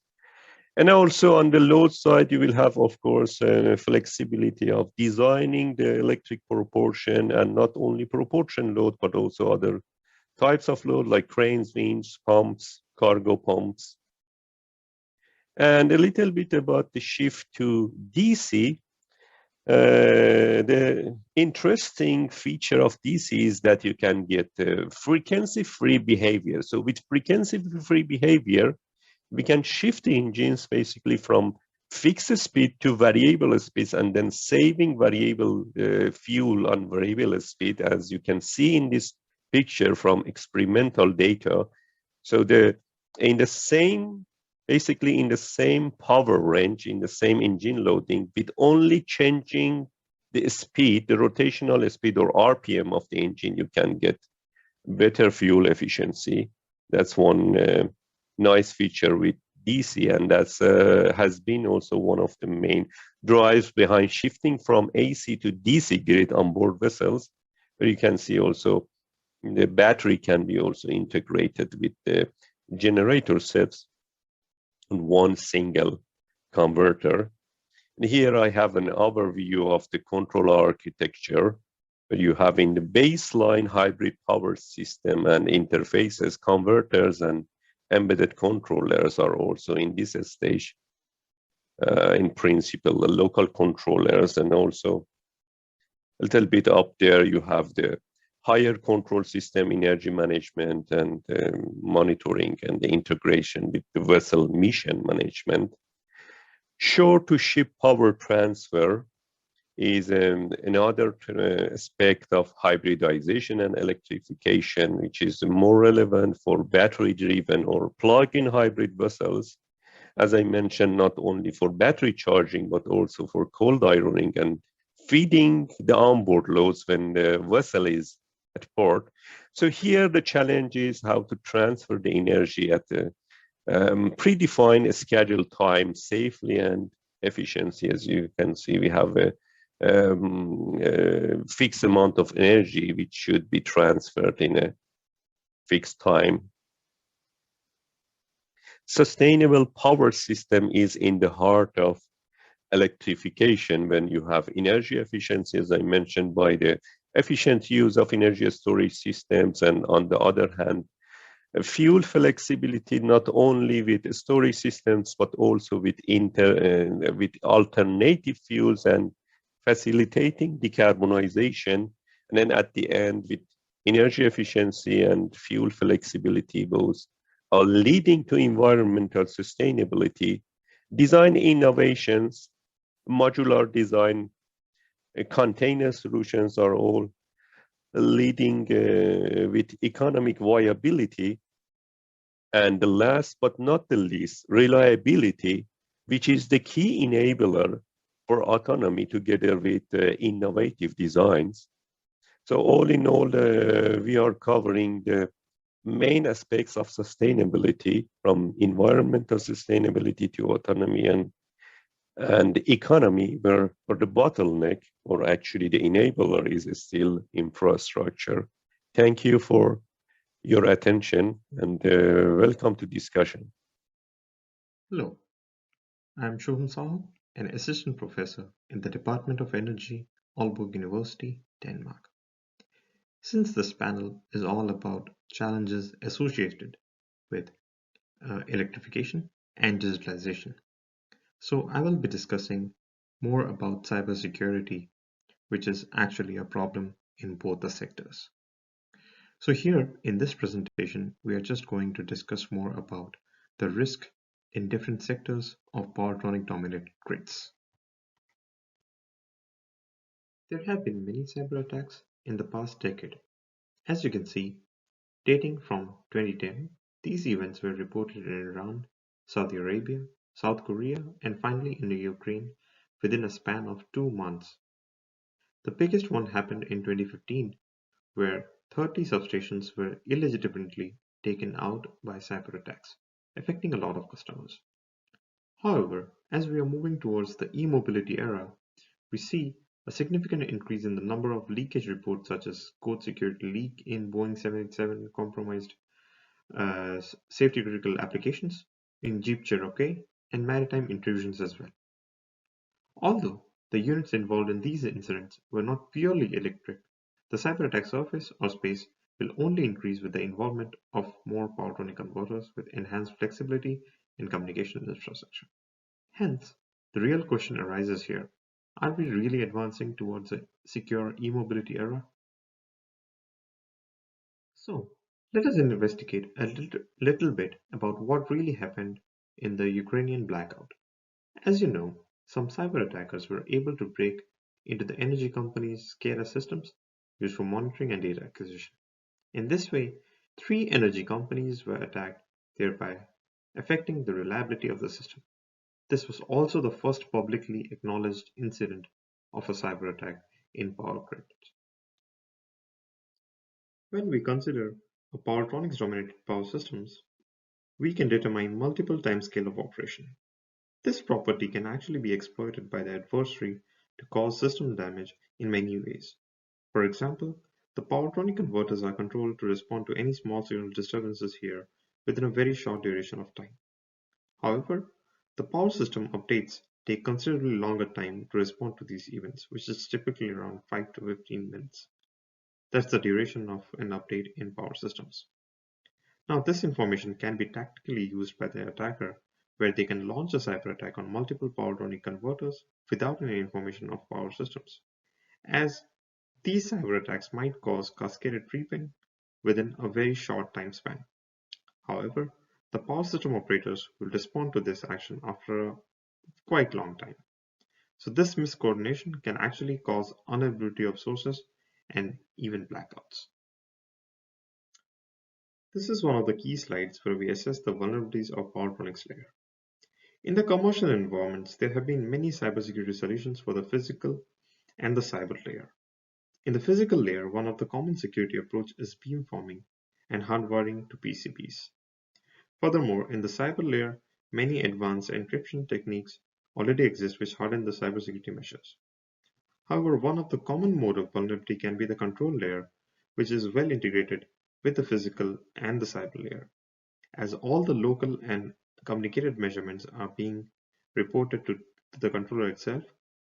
And also on the load side, you will have, of course, flexibility of designing the electric proportion, and not only proportion load, but also other types of load like cranes, winch, pumps, cargo pumps. And a little bit about the shift to DC. The interesting feature of DC is that you can get frequency-free behavior. So with frequency-free behavior, we can shift the engines basically from fixed speed to variable speeds, and then saving variable fuel on variable speed, as you can see in this picture from experimental data. So basically in the same power range, in the same engine loading, with only changing the speed, the rotational speed or RPM of the engine, you can get better fuel efficiency. That's one nice feature with DC, and that's has been also one of the main drives behind shifting from AC to DC grid on board vessels, where you can see also the battery can be also integrated with the generator sets on one single converter. And here I have an overview of the controller architecture, where you have in the baseline hybrid power system and interfaces, converters and embedded controllers are also in this stage. In principle, the local controllers, and also a little bit up there you have the higher control system, energy management and monitoring, and the integration with the vessel mission management. Shore-to-ship power transfer is another aspect of hybridization and electrification, which is more relevant for battery-driven or plug-in hybrid vessels. As I mentioned, not only for battery charging, but also for cold ironing and feeding the onboard loads when the vessel is at port. So here the challenge is how to transfer the energy at the predefined scheduled time safely and efficiency. As you can see, we have a fixed amount of energy which should be transferred in a fixed time. Sustainable power system is in the heart of electrification when you have energy efficiency, as I mentioned, by the efficient use of energy storage systems, and on the other hand, fuel flexibility, not only with storage systems, but also with alternative fuels and facilitating decarbonization. And then at the end, with energy efficiency and fuel flexibility, both are leading to environmental sustainability. Design innovations, modular design, container solutions are all leading with economic viability. And the last but not the least, reliability, which is the key enabler for autonomy together with innovative designs. So all in all, we are covering the main aspects of sustainability, from environmental sustainability to autonomy and economy, where the bottleneck, or actually the enabler, is still infrastructure. Thank you for your attention, and welcome to discussion.
Hello, I'm Subham, an assistant professor in the Department of Energy, Aalborg University, Denmark. Since this panel is all about challenges associated with electrification and digitalization, so I will be discussing more about cybersecurity, which is actually a problem in both the sectors. So here in this presentation, we are just going to discuss more about the risk in different sectors of powertronic dominated grids. There have been many cyber attacks in the past decade. As you can see, dating from 2010, these events were reported in Iran, Saudi Arabia, South Korea, and finally in Ukraine within a span of 2 months. The biggest one happened in 2015, where 30 substations were illegitimately taken out by cyber attacks, affecting a lot of customers. However, as we are moving towards the e-mobility era, we see a significant increase in the number of leakage reports, such as code security leak in Boeing 787 compromised safety critical applications, in Jeep Cherokee, and maritime intrusions as well. Although the units involved in these incidents were not purely electric, the cyber attack surface or space will only increase with the involvement of more powertronic converters with enhanced flexibility in communication infrastructure. Hence, the real question arises here: are we really advancing towards a secure e-mobility era? So, let us investigate a little bit about what really happened in the Ukrainian blackout. As you know, some cyber attackers were able to break into the energy company's SCADA systems used for monitoring and data acquisition. In this way, 3 energy companies were attacked, thereby affecting the reliability of the system. This was also the first publicly acknowledged incident of a cyber attack in power grid. When we consider a powertronics-dominated power systems, we can determine multiple timescale of operation. This property can actually be exploited by the adversary to cause system damage in many ways. For example, the powertronic converters are controlled to respond to any small signal disturbances here within a very short duration of time. However, the power system updates take considerably longer time to respond to these events, which is typically around 5 to 15 minutes. That's the duration of an update in power systems. Now, this information can be tactically used by the attacker, where they can launch a cyber attack on multiple powertronic converters without any information of power systems, as these cyber attacks might cause cascaded creeping within a very short time span. However, the power system operators will respond to this action after a quite long time. So this miscoordination can actually cause unavailability of sources and even blackouts. This is one of the key slides where we assess the vulnerabilities of powertronics layer. In the commercial environments, there have been many cybersecurity solutions for the physical and the cyber layer. In the physical layer, one of the common security approach is beamforming and hardwiring to PCBs. Furthermore, in the cyber layer, many advanced encryption techniques already exist which harden the cybersecurity measures. However, one of the common mode of vulnerability can be the control layer, which is well integrated with the physical and the cyber layer. As all the local and communicated measurements are being reported to the controller itself,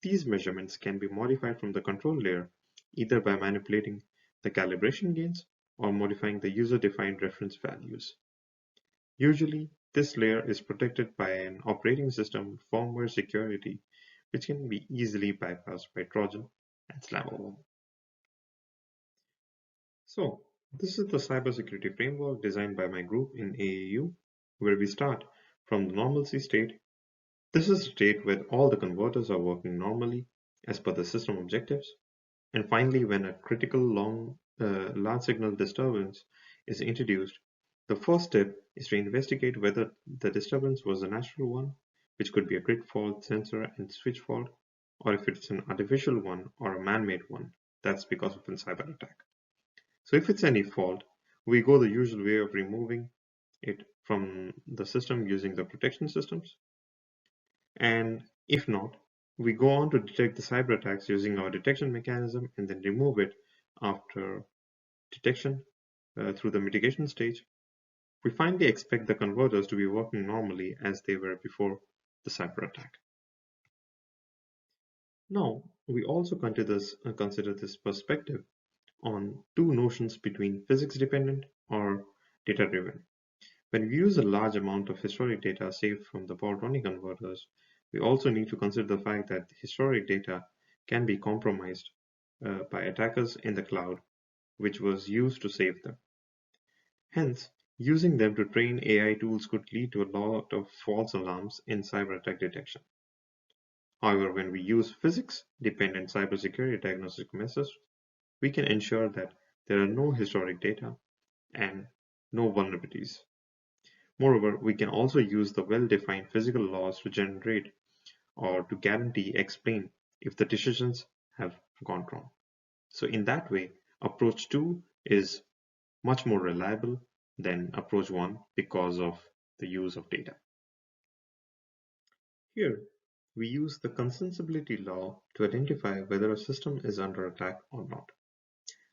these measurements can be modified from the control layer either by manipulating the calibration gains or modifying the user-defined reference values. Usually, this layer is protected by an operating system firmware security, which can be easily bypassed by Trojan and Slammer. So, this is the cybersecurity framework designed by my group in AAU, where we start from the normalcy state. This is a state where all the converters are working normally as per the system objectives. And finally, when a critical large signal disturbance is introduced, the first step is to investigate whether the disturbance was a natural one, which could be a grid fault, sensor and switch fault, or if it's an artificial one or a man-made one, that's because of a cyber attack. So if it's any fault, we go the usual way of removing it from the system using the protection systems. And if not, we go on to detect the cyber attacks using our detection mechanism and then remove it after detection through the mitigation stage. We finally expect the converters to be working normally as they were before the cyber attack. Now, we also consider this perspective on two notions between physics-dependent or data-driven. When we use a large amount of historic data saved from the powertronic converters, we also need to consider the fact that historic data can be compromised by attackers in the cloud, which was used to save them. Hence, using them to train AI tools could lead to a lot of false alarms in cyber attack detection. However, when we use physics-dependent cybersecurity diagnostic methods, we can ensure that there are no historic data and no vulnerabilities. Moreover, we can also use the well-defined physical laws to generate or to guarantee explain if the decisions have gone wrong. So in that way, approach 2 is much more reliable than approach 1 because of the use of data. Here, we use the consensibility law to identify whether a system is under attack or not.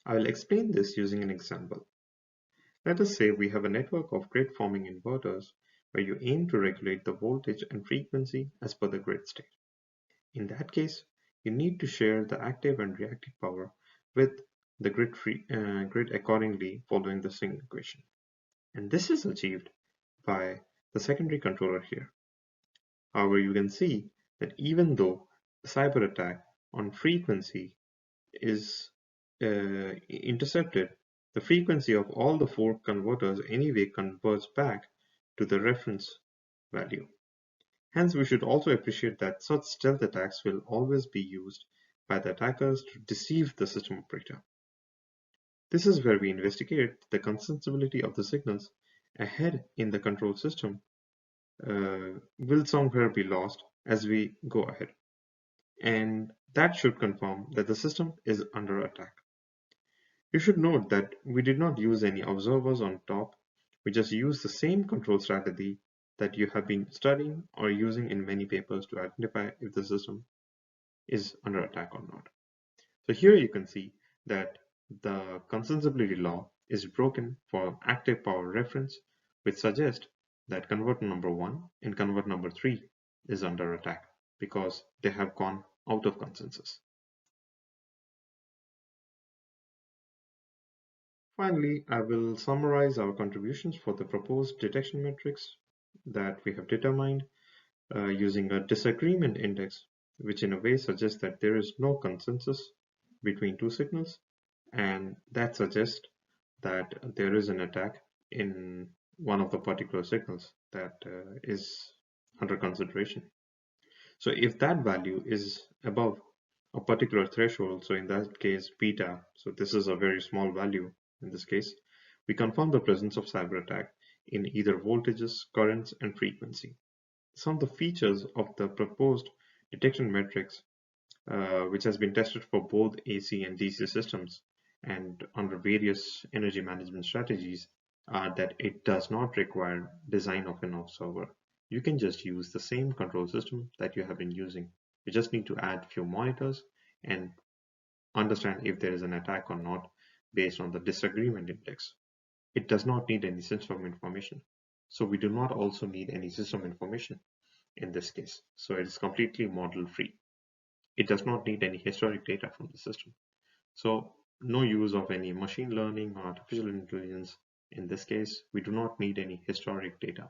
I will explain this using an example. Let us say we have a network of grid-forming inverters where you aim to regulate the voltage and frequency as per the grid state. In that case, you need to share the active and reactive power with the grid accordingly following the single equation. And this is achieved by the secondary controller here. However, you can see that even though the cyber attack on frequency is intercepted, the frequency of all the 4 converters anyway converts back to the reference value. Hence, we should also appreciate that such stealth attacks will always be used by the attackers to deceive the system operator. This is where we investigate the consensibility of the signals ahead in the control system will somewhere be lost as we go ahead. And That should confirm that the system is under attack. You should note that we did not use any observers on top. We just used the same control strategy that you have been studying or using in many papers to identify if the system is under attack or not. So here you can see that the consensibility law is broken for active power reference, which suggests that converter number 1 and converter number 3 is under attack because they have gone out of consensus. Finally, I will summarize our contributions for the proposed detection metrics that we have determined using a disagreement index, which in a way suggests that there is no consensus between two signals, and that suggests that there is an attack in one of the particular signals that is under consideration. So if that value is above a particular threshold, so in that case beta, so this is a very small value in this case, we confirm the presence of cyber attack in either voltages, currents, and frequency. Some of the features of the proposed detection metrics, which has been tested for both AC and DC systems and under various energy management strategies, are that it does not require design of an observer. You can just use the same control system that you have been using. You just need to add few monitors and understand if there is an attack or not based on the disagreement index. It does not need any system information. So we do not also need any system information in this case. So it is completely model free. It does not need any historic data from the system. So no use of any machine learning or artificial intelligence. In this case, we do not need any historic data.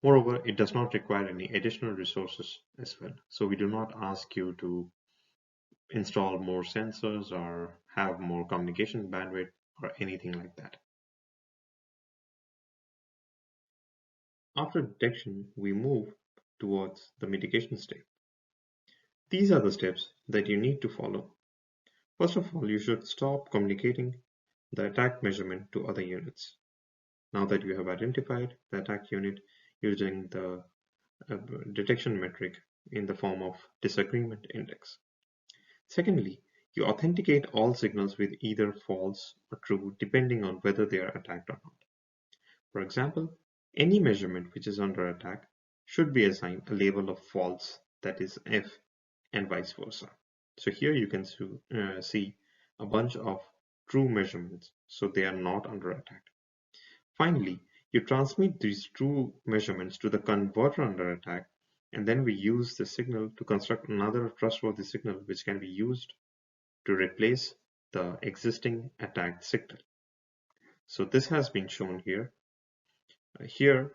Moreover, it does not require any additional resources as well. So we do not ask you to install more sensors or have more communication bandwidth or anything like that. After detection, we move towards the mitigation step. These are the steps that you need to follow. First of all, you should stop communicating the attack measurement to other units. Now that you have identified the attack unit using the detection metric in the form of disagreement index. Secondly, you authenticate all signals with either false or true depending on whether they are attacked or not. For example, any measurement which is under attack should be assigned a label of false, that is F, and vice versa. So here you can see a bunch of true measurements, so they are not under attack. Finally, you transmit these true measurements to the converter under attack, and then we use the signal to construct another trustworthy signal which can be used to replace the existing attacked signal. So this has been shown here. Here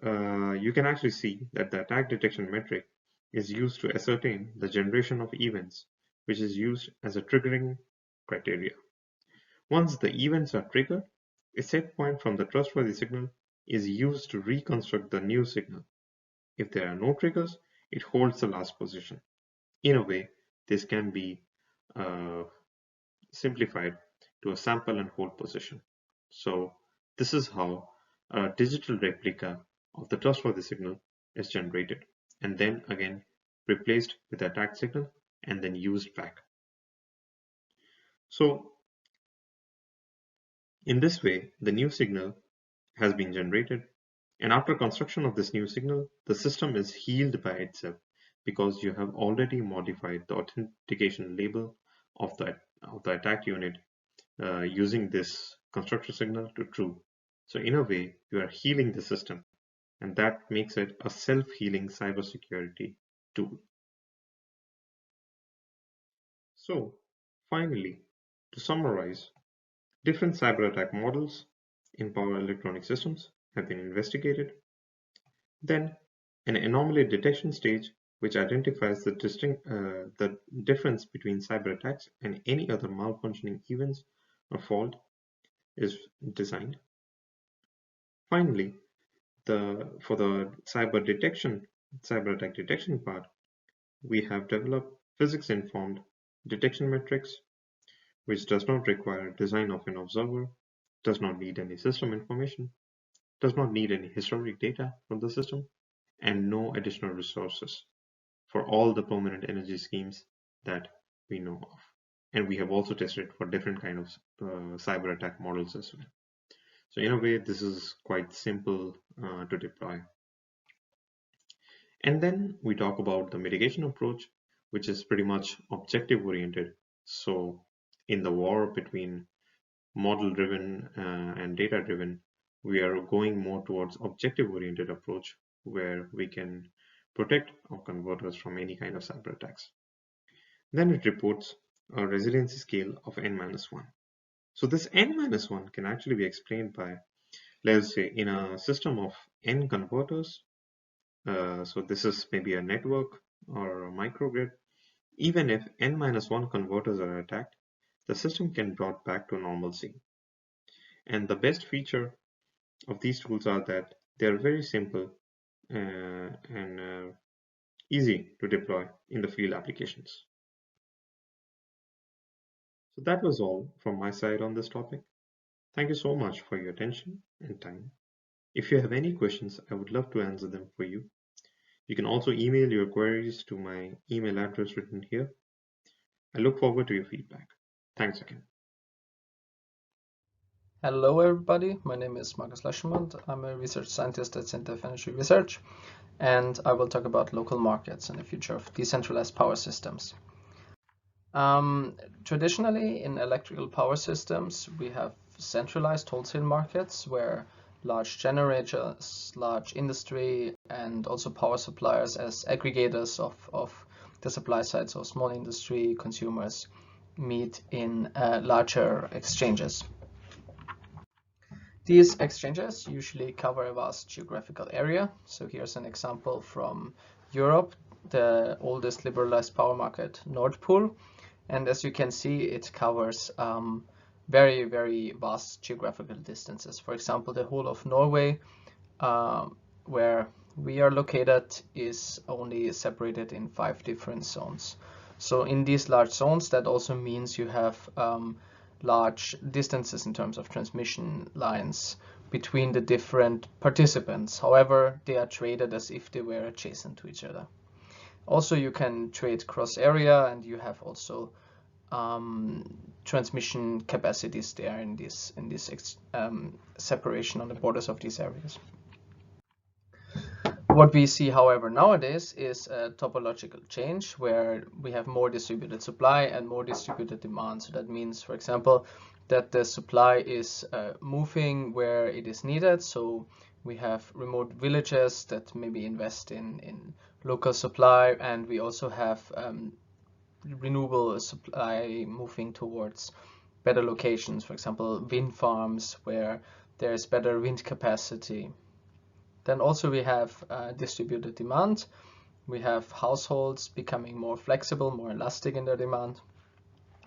you can actually see that the attack detection metric is used to ascertain the generation of events, which is used as a triggering criteria. Once the events are triggered, a set point from the trustworthy signal is used to reconstruct the new signal. If there are no triggers, it holds the last position. In a way, this can be simplified to a sample and hold position. So this is how a digital replica of the trustworthy signal is generated and then again replaced with the attack signal and then used back. So in this way, the new signal has been generated, and after construction of this new signal, the system is healed by itself because you have already modified the authentication label of the attack unit using this constructor signal to true. So in a way, you are healing the system, and that makes it a self-healing cybersecurity tool. So finally, to summarize, different cyber attack models in power electronic systems have been investigated. Then an anomaly detection stage which identifies the difference between cyber attacks and any other malfunctioning events or fault is designed. Finally, for the cyber attack detection part, we have developed physics-informed detection metrics, which does not require design of an observer, does not need any system information, does not need any historic data from the system, and no additional resources. for all the permanent energy schemes that we know of. And we have also tested for different kind of cyber attack models as well. So in a way, this is quite simple to deploy. And then we talk about the mitigation approach, which is pretty much objective oriented. So in the war between model driven and data driven, we are going more towards objective oriented approach where we can protect our converters from any kind of cyber attacks. Then it reports a resiliency scale of n-1. So this n-1 can actually be explained by, let's say, in a system of n converters. So this is maybe a network or a microgrid. Even if n-1 converters are attacked, the system can be brought back to normalcy. And the best feature of these tools are that they are very simple and easy to deploy in the field applications. So that was all from my side on this topic. Thank you so much for your attention and time. If you have any questions, I would love to answer them for you. You can also email your queries to my email address written here. I look forward to your feedback. Thanks again.
Hello everybody, my name is Markus Löschenbrand. I'm a research scientist at SINTEF Energy Research, and I will talk about local markets and the future of decentralized power systems. Traditionally, in electrical power systems, we have centralized wholesale markets where large generators, large industry, and also power suppliers as aggregators of the supply side, so small industry, consumers, meet in larger exchanges. These exchanges usually cover a vast geographical area. So here's an example from Europe, the oldest liberalized power market, Nord Pool. And as you can see, it covers very, very vast geographical distances. For example, the whole of Norway, where we are located, is only separated in 5 different zones. So in these large zones, that also means you have large distances in terms of transmission lines between the different participants. However, they are traded as if they were adjacent to each other. Also, you can trade cross area, and you have also transmission capacities there in this separation on the borders of these areas. What we see, however, nowadays is a topological change where we have more distributed supply and more distributed demand. So that means, for example, that the supply is moving where it is needed. So we have remote villages that maybe invest in local supply, and we also have renewable supply moving towards better locations, for example, wind farms where there is better wind capacity. Then also we have distributed demand. We have households becoming more flexible, more elastic in their demand.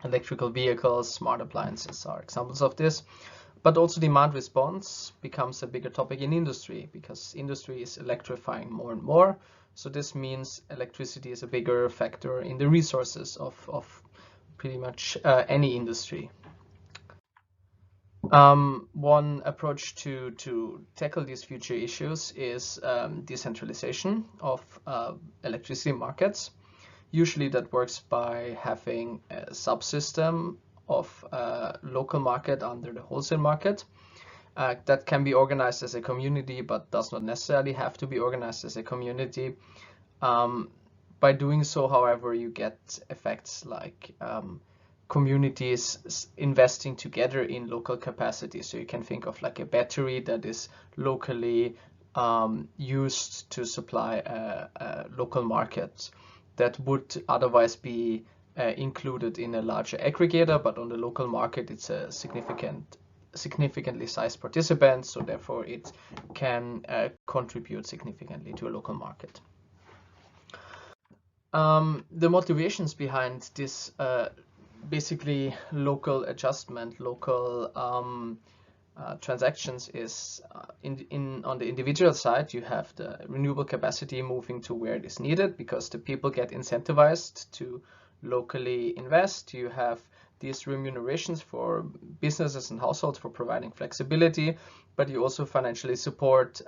Electrical vehicles, smart appliances are examples of this. But also demand response becomes a bigger topic in industry because industry is electrifying more and more. So this means electricity is a bigger factor in the resources of pretty much any industry. One approach to tackle these future issues is decentralization of electricity markets. Usually that works by having a subsystem of a local market under the wholesale market that can be organized as a community, but does not necessarily have to be organized as a community. By doing so, however, you get effects like communities investing together in local capacity. So you can think of like a battery that is locally used to supply a local market that would otherwise be included in a larger aggregator, but on the local market it's a significantly sized participant, so therefore it can contribute significantly to a local market. The motivations behind this basically local adjustment, local transactions is on the individual side, you have the renewable capacity moving to where it is needed because the people get incentivized to locally invest. You have these remunerations for businesses and households for providing flexibility, but you also financially support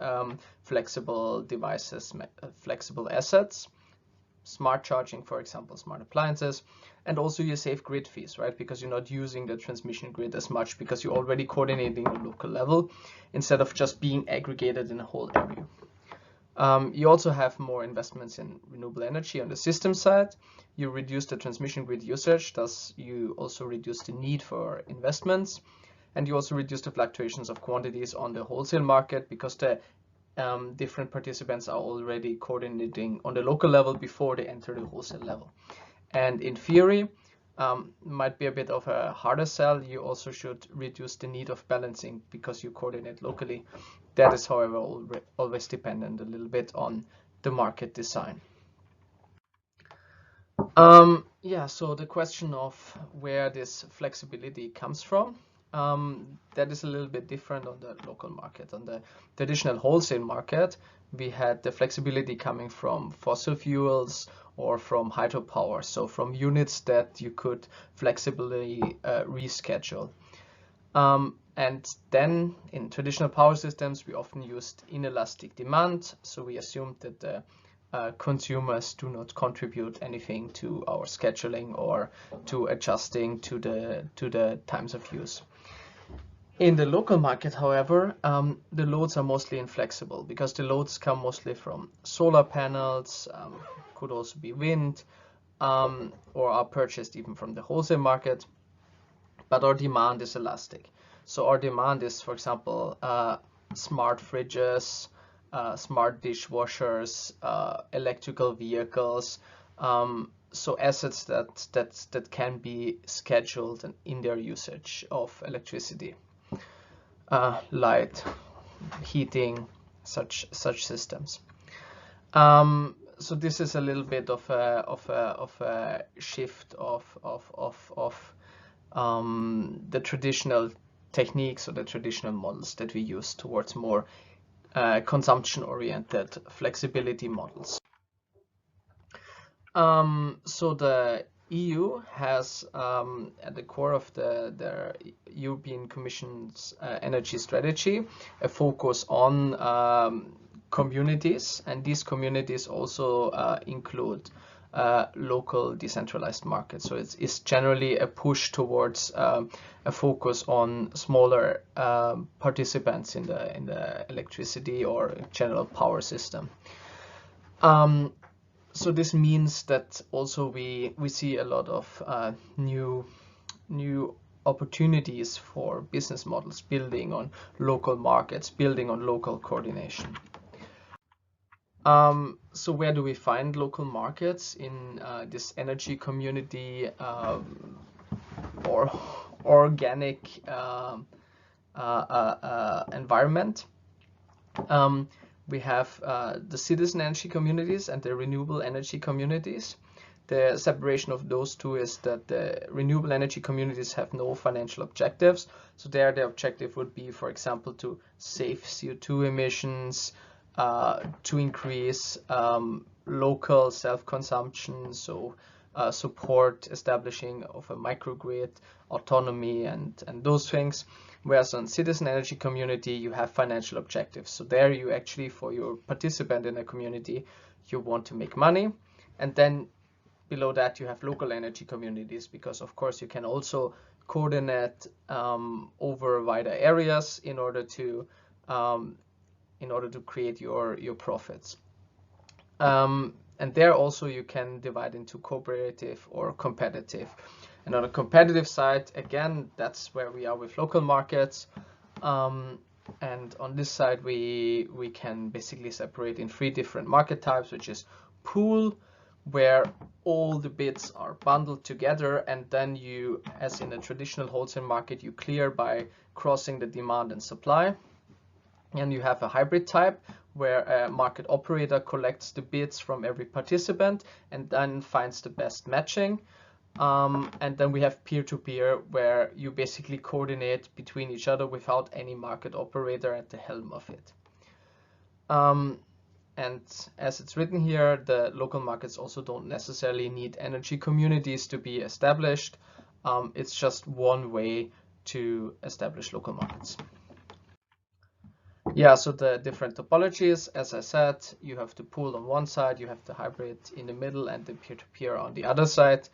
flexible devices, flexible assets. smart charging, for example, smart appliances, and also you save grid fees, right? Because you're not using the transmission grid as much because you're already coordinating on local level instead of just being aggregated in a whole area. You also have more investments in renewable energy on the system side. You reduce the transmission grid usage, thus you also reduce the need for investments, and you also reduce the fluctuations of quantities on the wholesale market because the different participants are already coordinating on the local level before they enter the wholesale level. And in theory, might be a bit of a harder sell, you also should reduce the need of balancing because you coordinate locally. That is, however, always dependent a little bit on the market design. Yeah, so the question of where this flexibility comes from, that is a little bit different on the local market. On the traditional wholesale market, we had the flexibility coming from fossil fuels or from hydropower, so from units that you could flexibly reschedule. And then in traditional power systems, we often used inelastic demand, so we assumed that the consumers do not contribute anything to our scheduling or to adjusting to the times of use. In the local market, however, the loads are mostly inflexible because the loads come mostly from solar panels, could also be wind, or are purchased even from the wholesale market, but our demand is elastic. So our demand is, for example, smart fridges, smart dishwashers, electrical vehicles, so assets that can be scheduled in their usage of electricity, light, heating, such systems. So this is a little bit of a shift of the traditional techniques or the traditional models that we use towards more consumption-oriented flexibility models. So the EU has at the core of the European Commission's energy strategy a focus on communities, and these communities also include local decentralized markets. So it's generally a push towards a focus on smaller participants in the electricity or general power system. So this means that also we see a lot of new opportunities for business models building on local markets, building on local coordination. So where do we find local markets in this energy community or organic environment? We have the citizen energy communities and the renewable energy communities. The separation of those two is that the renewable energy communities have no financial objectives. So there the objective would be, for example, to save CO2 emissions, to increase local self-consumption, so support establishing of a microgrid, autonomy, and those things. Whereas on citizen energy community, you have financial objectives. So there you actually, for your participant in a community, you want to make money. And then below that, you have local energy communities, because of course you can also coordinate over wider areas in order to create your profits. And there also you can divide into cooperative or competitive. And on the competitive side, again, that's where we are with local markets. And on this side, we can basically separate in 3 different market types, which is pool, where all the bids are bundled together, and then you, as in a traditional wholesale market, you clear by crossing the demand and supply. And you have a hybrid type, where a market operator collects the bids from every participant and then finds the best matching. And then we have peer-to-peer, where you basically coordinate between each other without any market operator at the helm of it. And as it's written here, the local markets also don't necessarily need energy communities to be established. It's just one way to establish local markets. Yeah, so the different topologies, as I said, you have the pool on one side, you have the hybrid in the middle, and the peer-to-peer on the other side.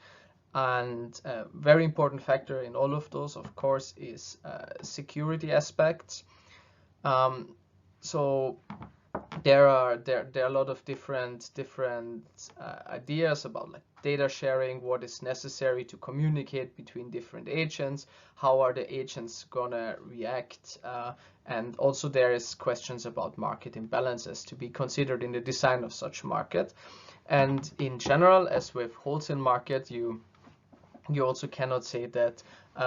And a very important factor in all of those, of course, is security aspects. So there are a lot of different ideas about like data sharing, what is necessary to communicate between different agents, how are the agents gonna react, and also there is questions about market imbalances to be considered in the design of such market. And in general, as with wholesale market, you also cannot say that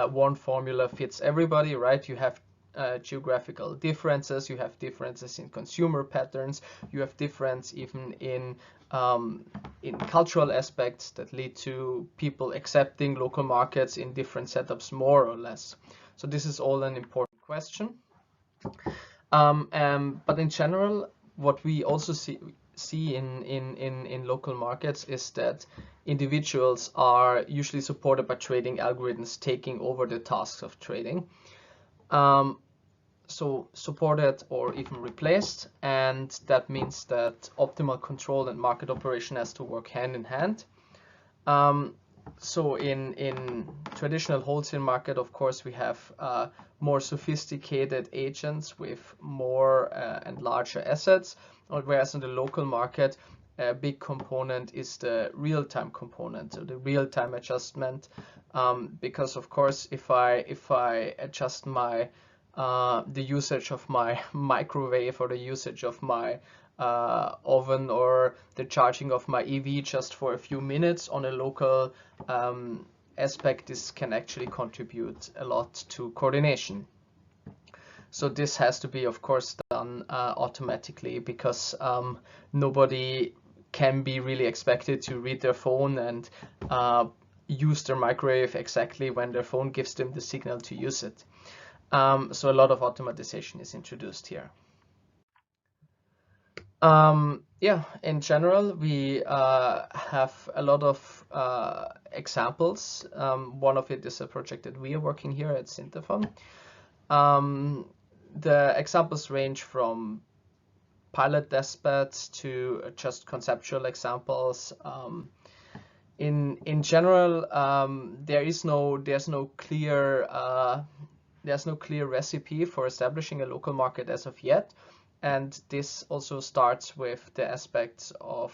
one formula fits everybody, right? You have geographical differences, you have differences in consumer patterns, you have difference even in cultural aspects that lead to people accepting local markets in different setups more or less. So this is all an important question. But in general, what we also see in local markets is that individuals are usually supported by trading algorithms taking over the tasks of trading. So supported or even replaced, and that means that optimal control and market operation has to work hand in hand. So in traditional wholesale market, of course, we have more sophisticated agents with more and larger assets, whereas in the local market, a big component is the real-time component, so the real-time adjustment. Because of course, if I adjust my the usage of my microwave or the usage of my oven or the charging of my EV just for a few minutes on a local aspect, this can actually contribute a lot to coordination. So this has to be, of course, done automatically, because nobody can be really expected to read their phone and use their microwave exactly when their phone gives them the signal to use it. So a lot of automatization is introduced here. Yeah, in general, we have a lot of examples. One of it is a project that we are working here at SINTEF. The examples range from pilot testbeds to just conceptual examples. In general, there's no clear recipe for establishing a local market as of yet. And this also starts with the aspects of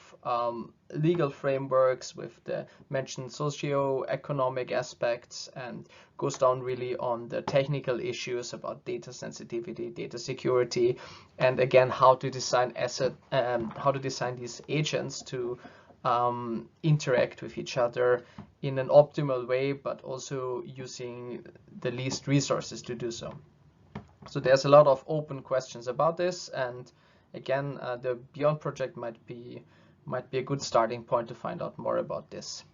legal frameworks, with the mentioned socio-economic aspects, and goes down really on the technical issues about data sensitivity, data security, and again, how to design these agents to interact with each other in an optimal way, but also using the least resources to do so. So there's a lot of open questions about this, and again, the Beyond project might be a good starting point to find out more about this.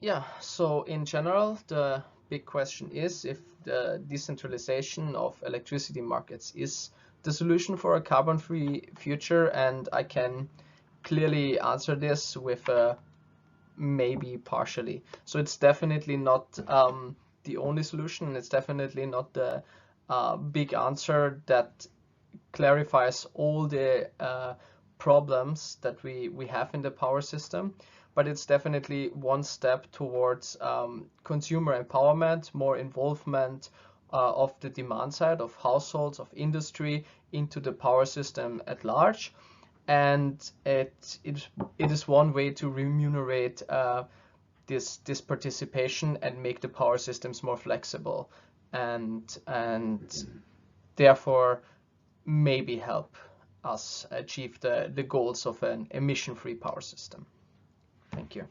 Yeah, so in general, the big question is if the decentralization of electricity markets is the solution for a carbon-free future, and I can clearly answer this with a maybe partially. So it's definitely not the only solution. It's definitely not the big answer that clarifies all the problems that we have in the power system, but it's definitely one step towards consumer empowerment, more involvement of the demand side, of households, of industry into the power system at large. And it is one way to remunerate this participation and make the power systems more flexible, and therefore maybe help us achieve the goals of an emission-free power system. Thank you.